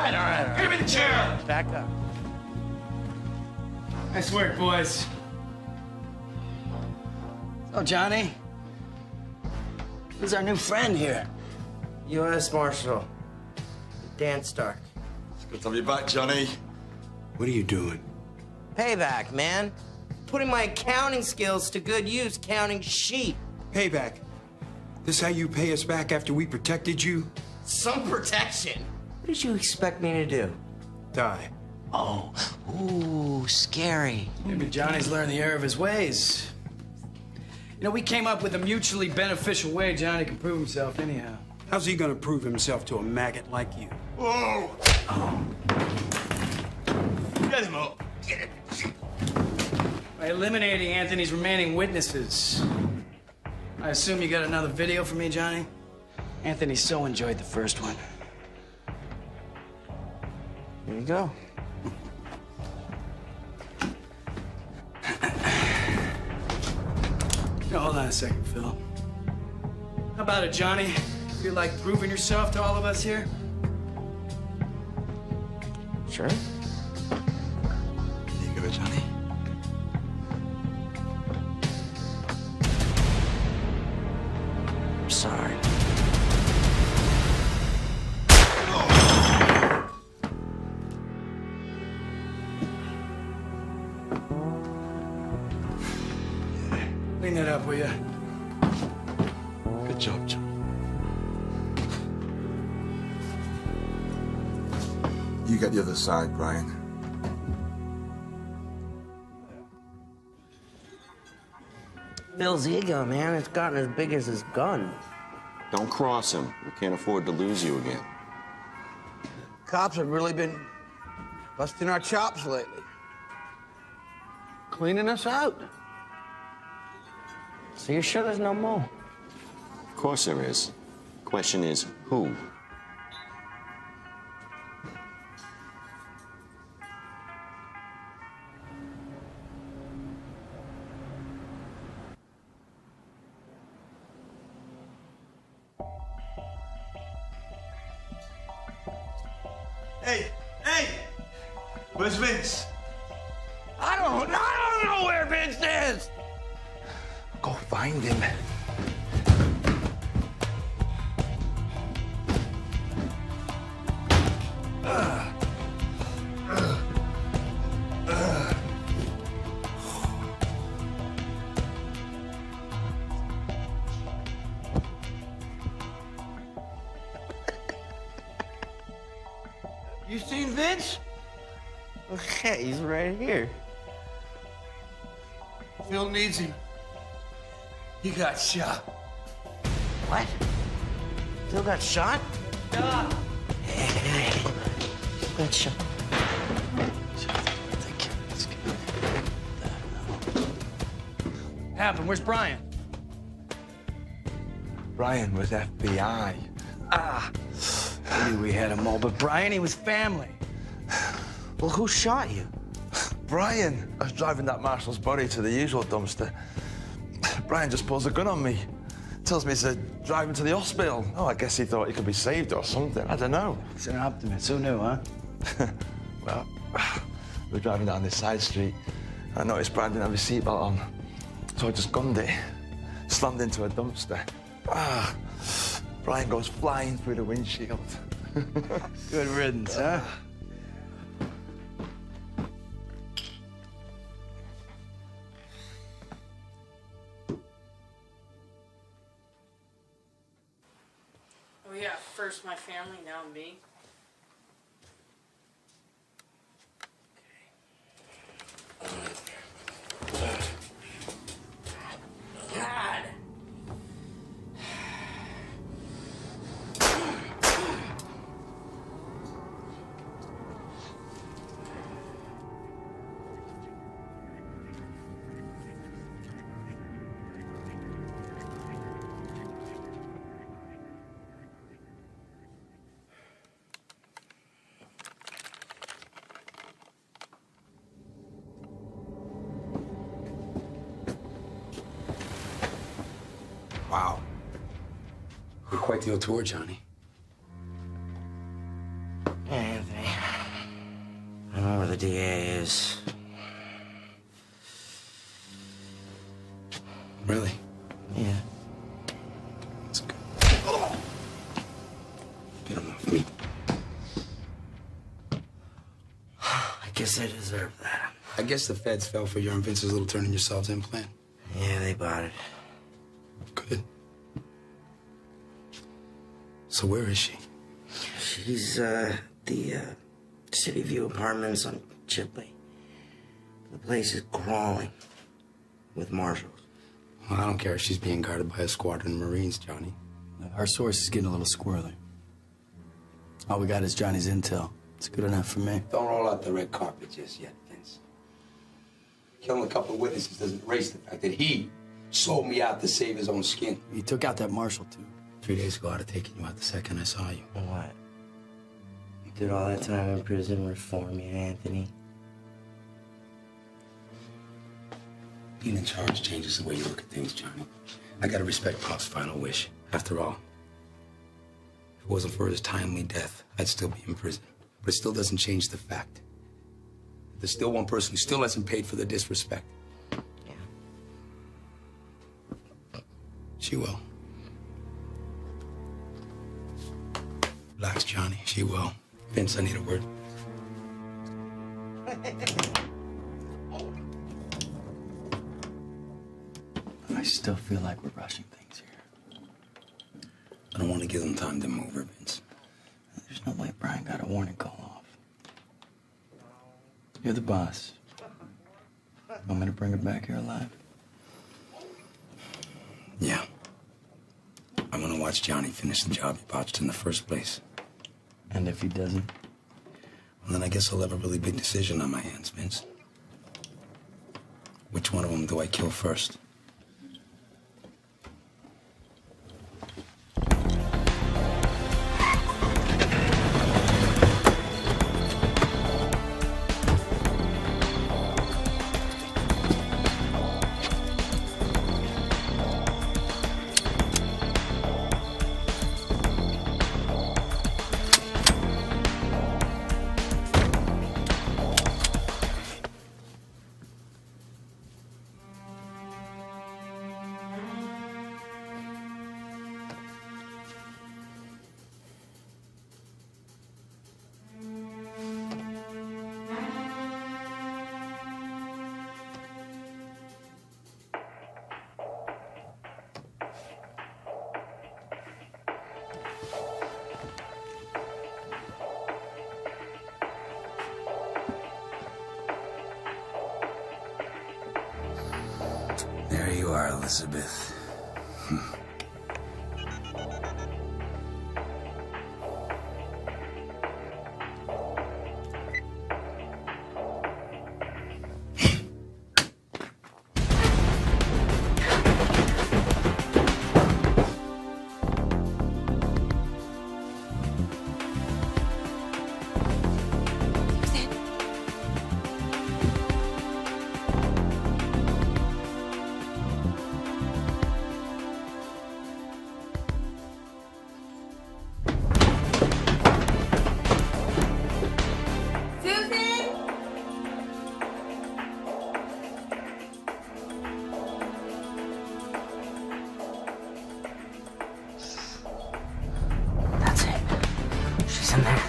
All right. Give me the chair. Back up. Nice work, boys. So, Johnny, who's our new friend here? U.S. Marshal Dan Stark. It's good to have you back, Johnny. What are you doing? Payback, man. Putting my accounting skills to good use, counting sheep. Payback. This how you pay us back after we protected you? Some protection. What did you expect me to do? Die. Oh, ooh, scary. Maybe Johnny's learned the error of his ways. You know, we came up with a mutually beneficial way Johnny can prove himself anyhow. How's he gonna prove himself to a maggot like you? Whoa! Get him up. By eliminating Anthony's remaining witnesses. I assume you got another video for me, Johnny? Anthony so enjoyed the first one. Here you go. Now, hold on a second, Phil. How about it, Johnny? Feel like proving yourself to all of us here? Sure. Here you go, Johnny. I'm sorry. Clean that up, will you? Good job, John. You got the other side, Brian. Bill's ego, man, it's gotten as big as his gun. Don't cross him. We can't afford to lose you again. Cops have really been busting our chops lately. Cleaning us out. So you're sure there's no more? Of course there is. Question is, who? Hey! Where's Vince? I don't know where Vince is! Go find him. You seen Vince? Okay, he's right here. Phil needs him. He got shot. What? Phil got shot? Yeah. Got shot. Happened? Where's Brian? Brian was FBI. I knew we had them all, but Brian, he was family. Well, who shot you? Brian. I was driving that marshal's body to the usual dumpster. Brian just pulls a gun on me. Tells me to drive him to the hospital. Oh, I guess he thought he could be saved or something. I don't know. He's an optimist. Who knew, huh? Well, we were driving down this side street. I noticed Brian didn't have his seatbelt on. So I just gunned it. Slammed into a dumpster. Brian goes flying through the windshield. Good riddance, huh? Oh yeah, first my family, now me. God. Wow. You're quite the tour, Johnny. Hey, Anthony. I know where the DA is. Really? Yeah. That's good. Get him off me. I guess I deserve that. I guess the feds fell for your and Vince's little turning yourselves in plan. Yeah, they bought it. Good. So where is she? She's, the City View Apartments on Chipley. The place is crawling with marshals. Well, I don't care if she's being guarded by a squadron of Marines, Johnny. Our source is getting a little squirrely. All we got is Johnny's intel. It's good enough for me. Don't roll out the red carpet just yet, Vince. Killing a couple of witnesses doesn't erase the fact that he sold me out to save his own skin. He took out that marshal, too. 3 days ago, I'd have taken you out the second I saw you. What? You did all that time in prison reform you, Anthony? Being in charge changes the way you look at things, Johnny. I gotta respect Pop's final wish. After all, if it wasn't for his timely death, I'd still be in prison. But it still doesn't change the fact that there's still one person who still hasn't paid for the disrespect. Yeah. She will. Relax, Johnny. She will. Vince, I need a word. I I still feel like we're rushing things here. I don't want to give them time to move her, Vince. There's no way Brian got a warning call off. You're the boss. Want me to bring her back here alive? Yeah. I'm gonna watch Johnny finish the job he botched in the first place. And if he doesn't? Well, then I guess I'll have a really big decision on my hands, Vince. Which one of them do I kill first? There you are, Elizabeth. In there.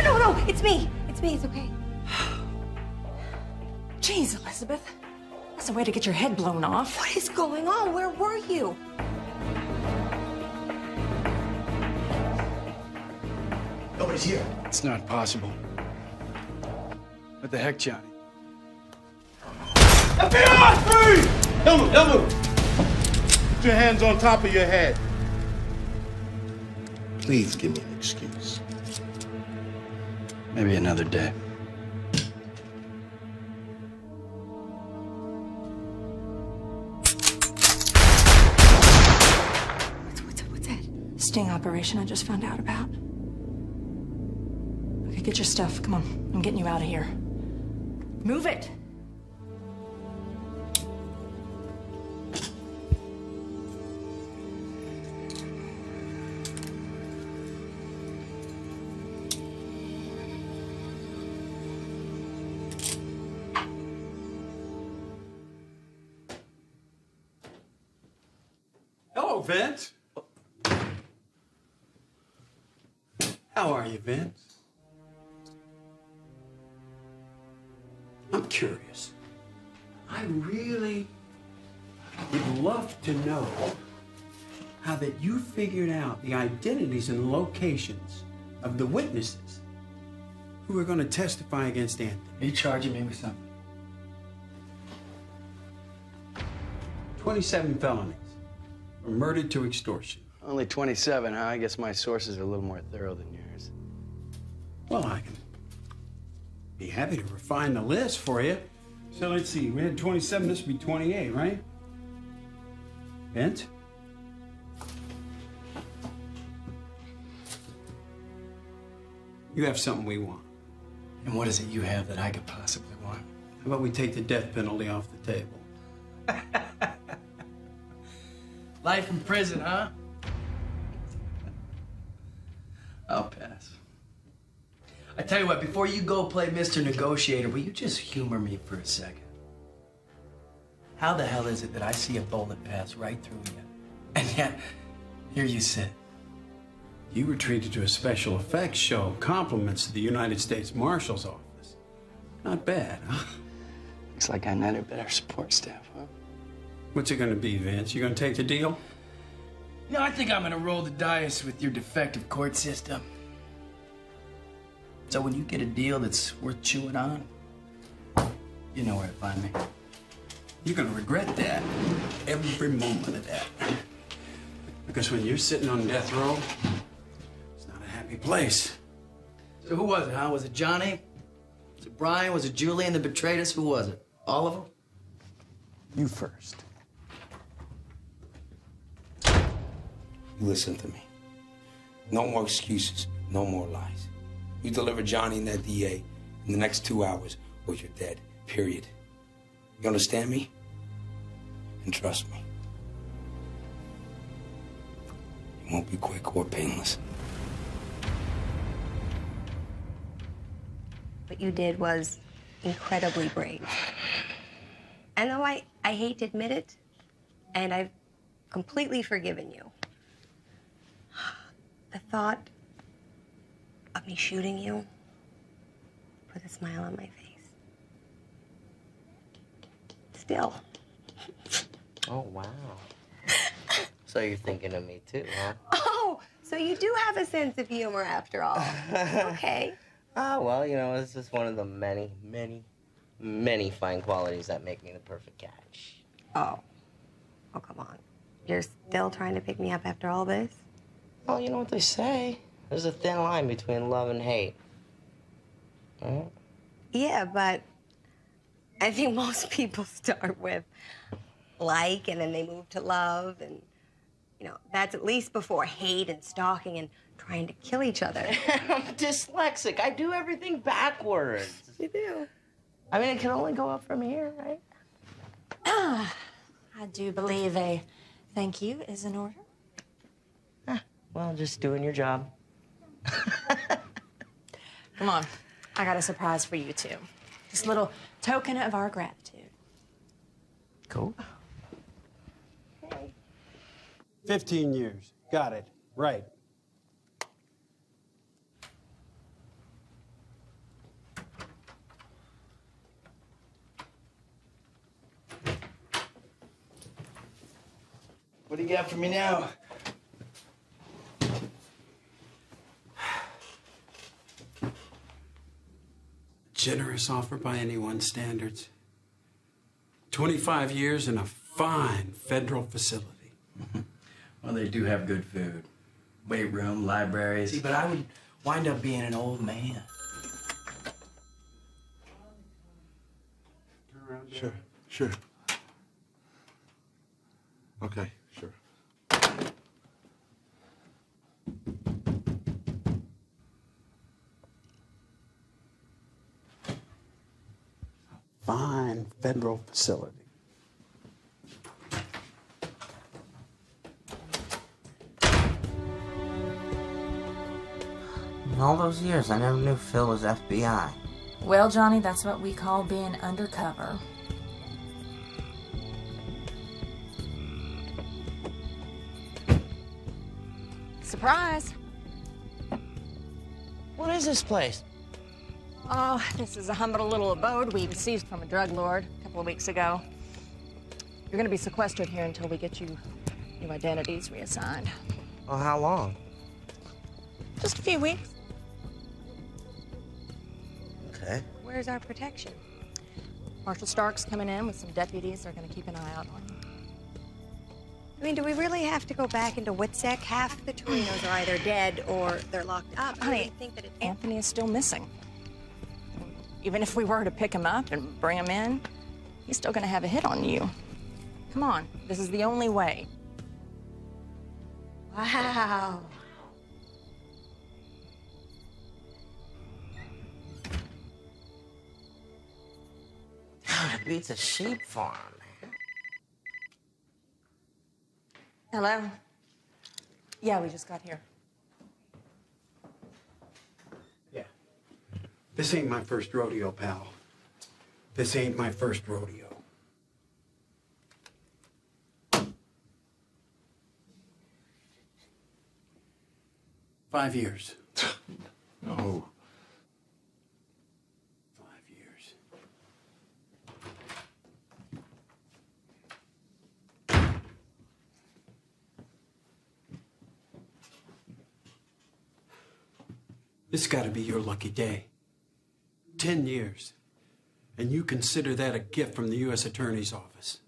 Oh, no. It's me. It's okay. Jeez, Elizabeth. That's a way to get your head blown off. What is going on? Where were you? Nobody's here. It's not possible. What the heck, Johnny? FBI! Free! Don't move! Put your hands on top of your head. Please give me an excuse. Maybe another day. What's that? Sting operation I just found out about. Okay, get your stuff. Come on. I'm getting you out of here. Move it! Hello, Vince. How are you, Vince? I'm curious. I really would love to know how that you figured out the identities and locations of the witnesses who are going to testify against Anthony. Are you charging me with something? 27 felonies, from murder to extortion. Only 27, huh? I guess my sources are a little more thorough than yours. Well, I can be happy to refine the list for you. So let's see, we had 27, this would be 28, right? Vince? You have something we want. And what is it you have that I could possibly want? How about we take the death penalty off the table? Life in prison, huh? I'll pass. I tell you what, before you go play Mr. Negotiator, will you just humor me for a second? How the hell is it that I see a bullet pass right through you? And yet, here you sit. You were treated to a special effects show, compliments to the United States Marshal's office. Not bad, huh? Looks like I netted better support staff, huh? What's it gonna be, Vince? You gonna take the deal? No, I think I'm gonna roll the dice with your defective court system. So when you get a deal that's worth chewing on, you know where to find me. You're gonna regret that. Every moment of that. Because when you're sitting on death row, it's not a happy place. So who was it, huh? Was it Johnny? Was it Brian? Was it Julian that betrayed us? Who was it? All of them? You first. You listen to me. No more excuses, no more lies. You deliver Johnny and that DA in the next 2 hours, or you're dead, period. You understand me? And trust me. It won't be quick or painless. What you did was incredibly brave. And though I hate to admit it, and I've completely forgiven you, the thought of me shooting you put a smile on my face. Still. Oh, wow. So you're thinking of me too, huh? Oh, so you do have a sense of humor after all. Okay. Well, you know, this is one of the many, many, many fine qualities that make me the perfect catch. Oh. Oh, come on. You're still trying to pick me up after all this? Well, you know what they say. There's a thin line between love and hate. Right? Yeah, but I think most people start with like, and then they move to love, and, you know, that's at least before hate and stalking and trying to kill each other. I'm dyslexic. I do everything backwards. You do. I mean, it can only go up from here, right? I do believe a thank you is in order. Well, just doing your job. Come on. I got a surprise for you, too. Just a little token of our gratitude. Cool. 15 years. Got it. Right. What do you got for me now? Generous offer by anyone's standards. 25 years in a fine federal facility. Well, they do have good food. Weight room, libraries. See, but I would wind up being an old man. Sure. Okay, sure. Fine federal facility. In all those years, I never knew Phil was FBI. Well, Johnny, that's what we call being undercover. Surprise! What is this place? Oh, this is a humble little abode we seized from a drug lord a couple of weeks ago. You're gonna be sequestered here until we get you new identities reassigned. Well, how long? Just a few weeks. Okay. Where's our protection? Marshal Stark's coming in with some deputies. They're gonna keep an eye out on you. I mean, do we really have to go back into Witsec? Half the Torinos are either dead or they're locked up. Honey, Do you think that Anthony is still missing. Even if we were to pick him up and bring him in, he's still gonna have a hit on you. Come on, this is the only way. Wow. It beats a sheep farm. Hello? Yeah, we just got here. Yeah. This ain't my first rodeo, pal. This ain't my first rodeo. 5 years. No. 5 years. This has got to be your lucky day. 10 years. And you consider that a gift from the U.S. Attorney's Office.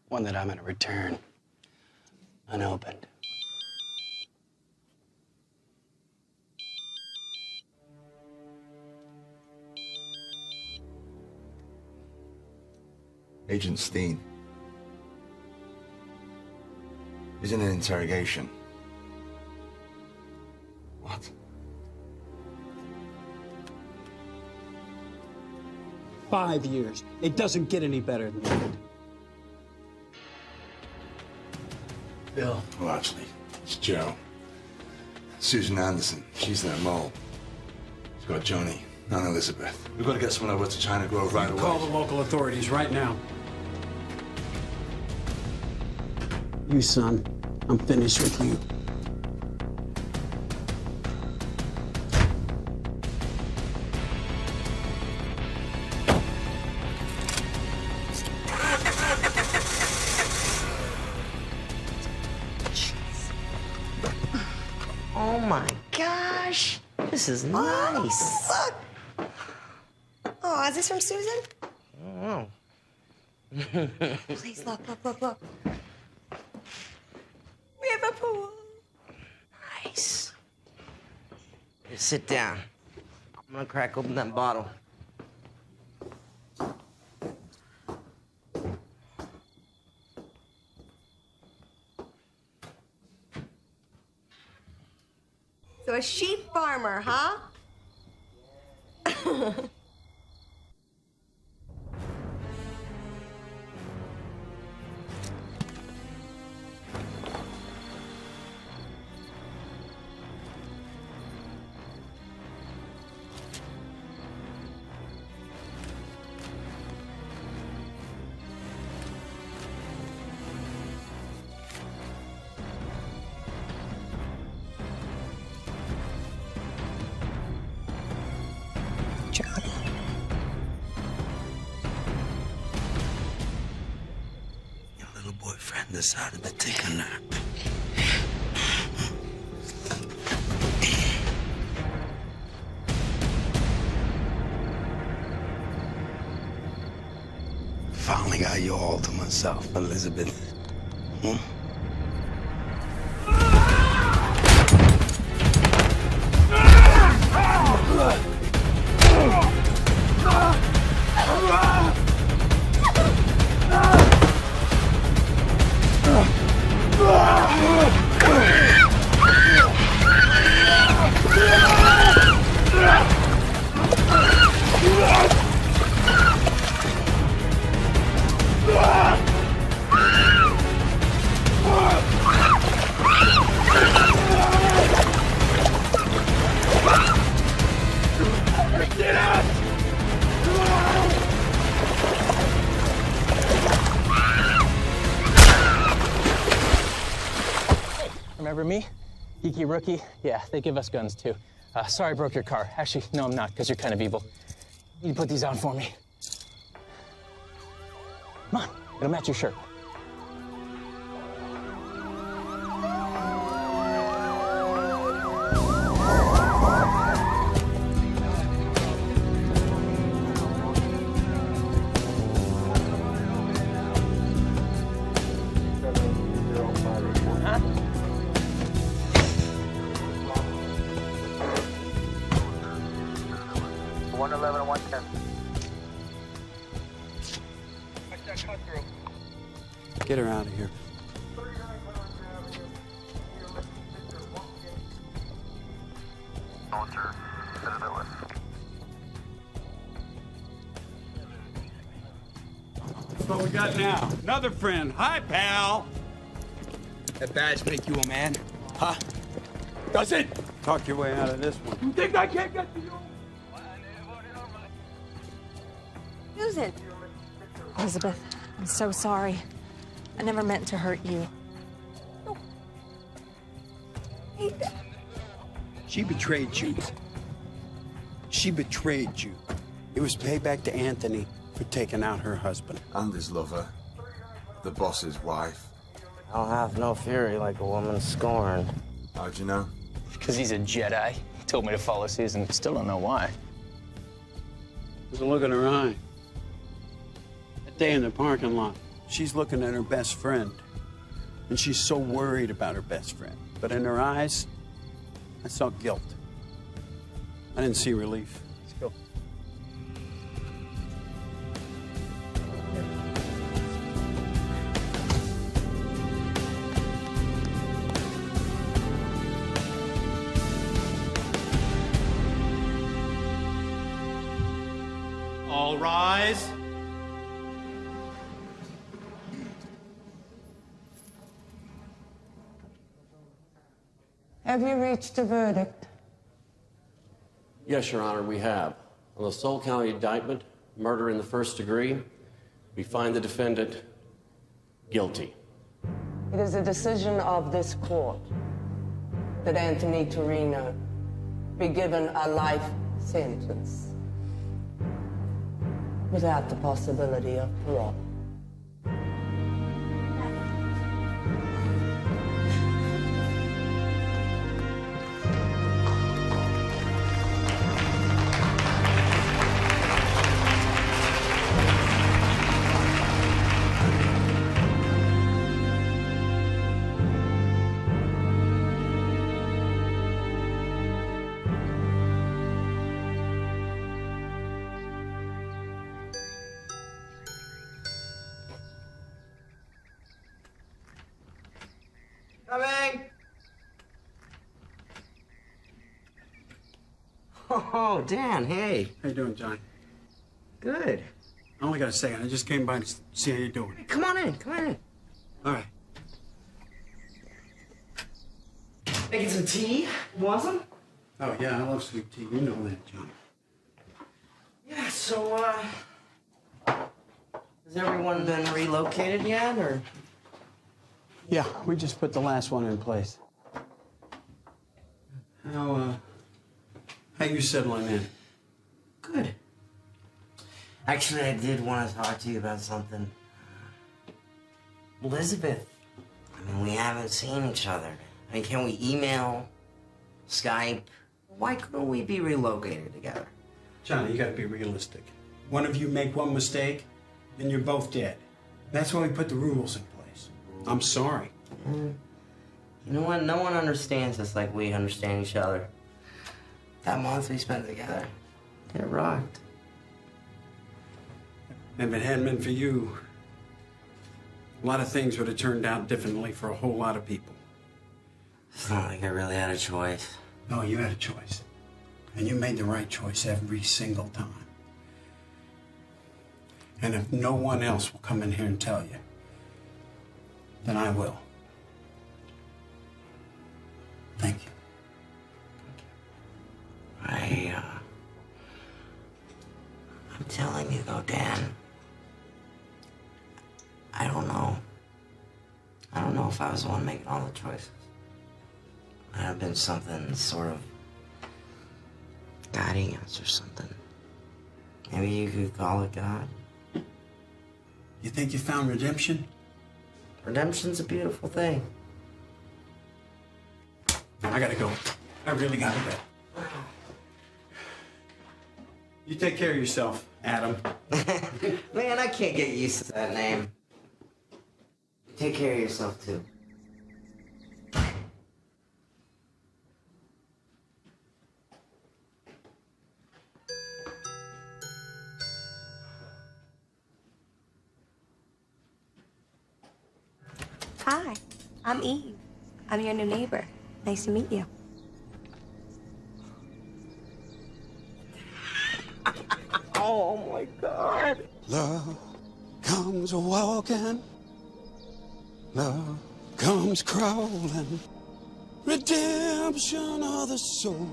One that I'm gonna return unopened. Agent Steen. He's in an interrogation. What? $5 years. It doesn't get any better than that. Bill. Well, actually, it's Joe. Susan Anderson. She's their mole. She's got Joni, not Elizabeth. We've got to get someone over to China Grove right away. Call the local authorities right now. You, son, I'm finished with you. Oh my gosh. This is nice. Look. Oh, is this from Susan? Oh. Please, look. We have a pool. Nice. Here, sit down. I'm gonna crack open that bottle. So a sheep farmer, huh? Your little boyfriend decided to take a nap. Finally got you all to myself, Elizabeth. Hmm? Remember me? Geeky rookie? Yeah, they give us guns too. Sorry I broke your car. Actually, no, I'm not, because you're kind of evil. You put these on for me. Come on, it'll match your shirt. Get her out of here. What we got now? Another friend. Hi, pal. That badge make you a man? Huh? Does it? Talk your way out of this one. You think I can't get to you? Susan. Elizabeth, I'm so sorry. I never meant to hurt you. Hey, She betrayed you. She betrayed you. It was payback to Anthony for taking out her husband. And his lover, the boss's wife. I'll have no fury like a woman scorned. How'd you know? Because he's a Jedi. He told me to follow Susan. Still don't know why. There's a look in her eye. That day in the parking lot, she's looking at her best friend. And she's so worried about her best friend. But in her eyes, I saw guilt. I didn't see relief. Let's go. All rise. Have you reached a verdict? Yes, Your Honor, we have. On the Soule County indictment, murder in the first degree, we find the defendant guilty. It is a decision of this court that Anthony Torino be given a life sentence without the possibility of parole. Coming! Oh, Dan, hey. How you doing, John? Good. I only got a second. I just came by to see how you're doing. Come on in, come on in. All right. Making some tea? You want some? Oh, yeah, I love sweet tea. You know that, John. Yeah, so, has everyone been relocated yet, or? Yeah, we just put the last one in place. How you settling in? Good. Actually, I did want to talk to you about something. Elizabeth, I mean, we haven't seen each other. I mean, can we email, Skype? Why couldn't we be relocated together? Johnny, you gotta be realistic. One of you make one mistake, then you're both dead. That's why we put the rules in place. I'm sorry. You know what? No one understands us like we understand each other. That month we spent together, it rocked. If it hadn't been for you, a lot of things would have turned out differently for a whole lot of people. It's not like I really had a choice. No, you had a choice. And you made the right choice every single time. And if no one else will come in here and tell you, then I will. Thank you. I'm telling you though, Dan, I don't know. I don't know if I was the one making all the choices. Might have been something sort of guiding us or something. Maybe you could call it God. You think you found redemption? Redemption's a beautiful thing. I gotta go. I really gotta go. You take care of yourself, Adam. Man, I can't get used to that name. Take care of yourself, too. Hi, I'm Eve. I'm your new neighbor. Nice to meet you. Oh, my God. Love comes walking. Love comes crawling. Redemption of the soul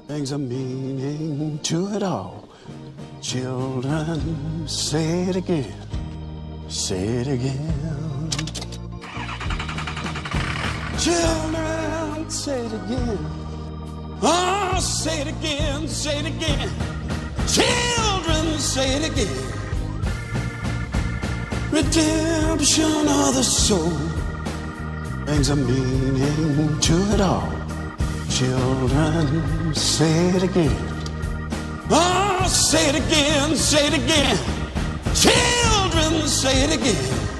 brings a meaning to it all. Children, say it again. Say it again. Children, say it again. Oh, say it again, say it again. Children, say it again. Redemption of the soul brings a meaning to it all. Children, say it again. Oh, say it again, say it again. Children, say it again.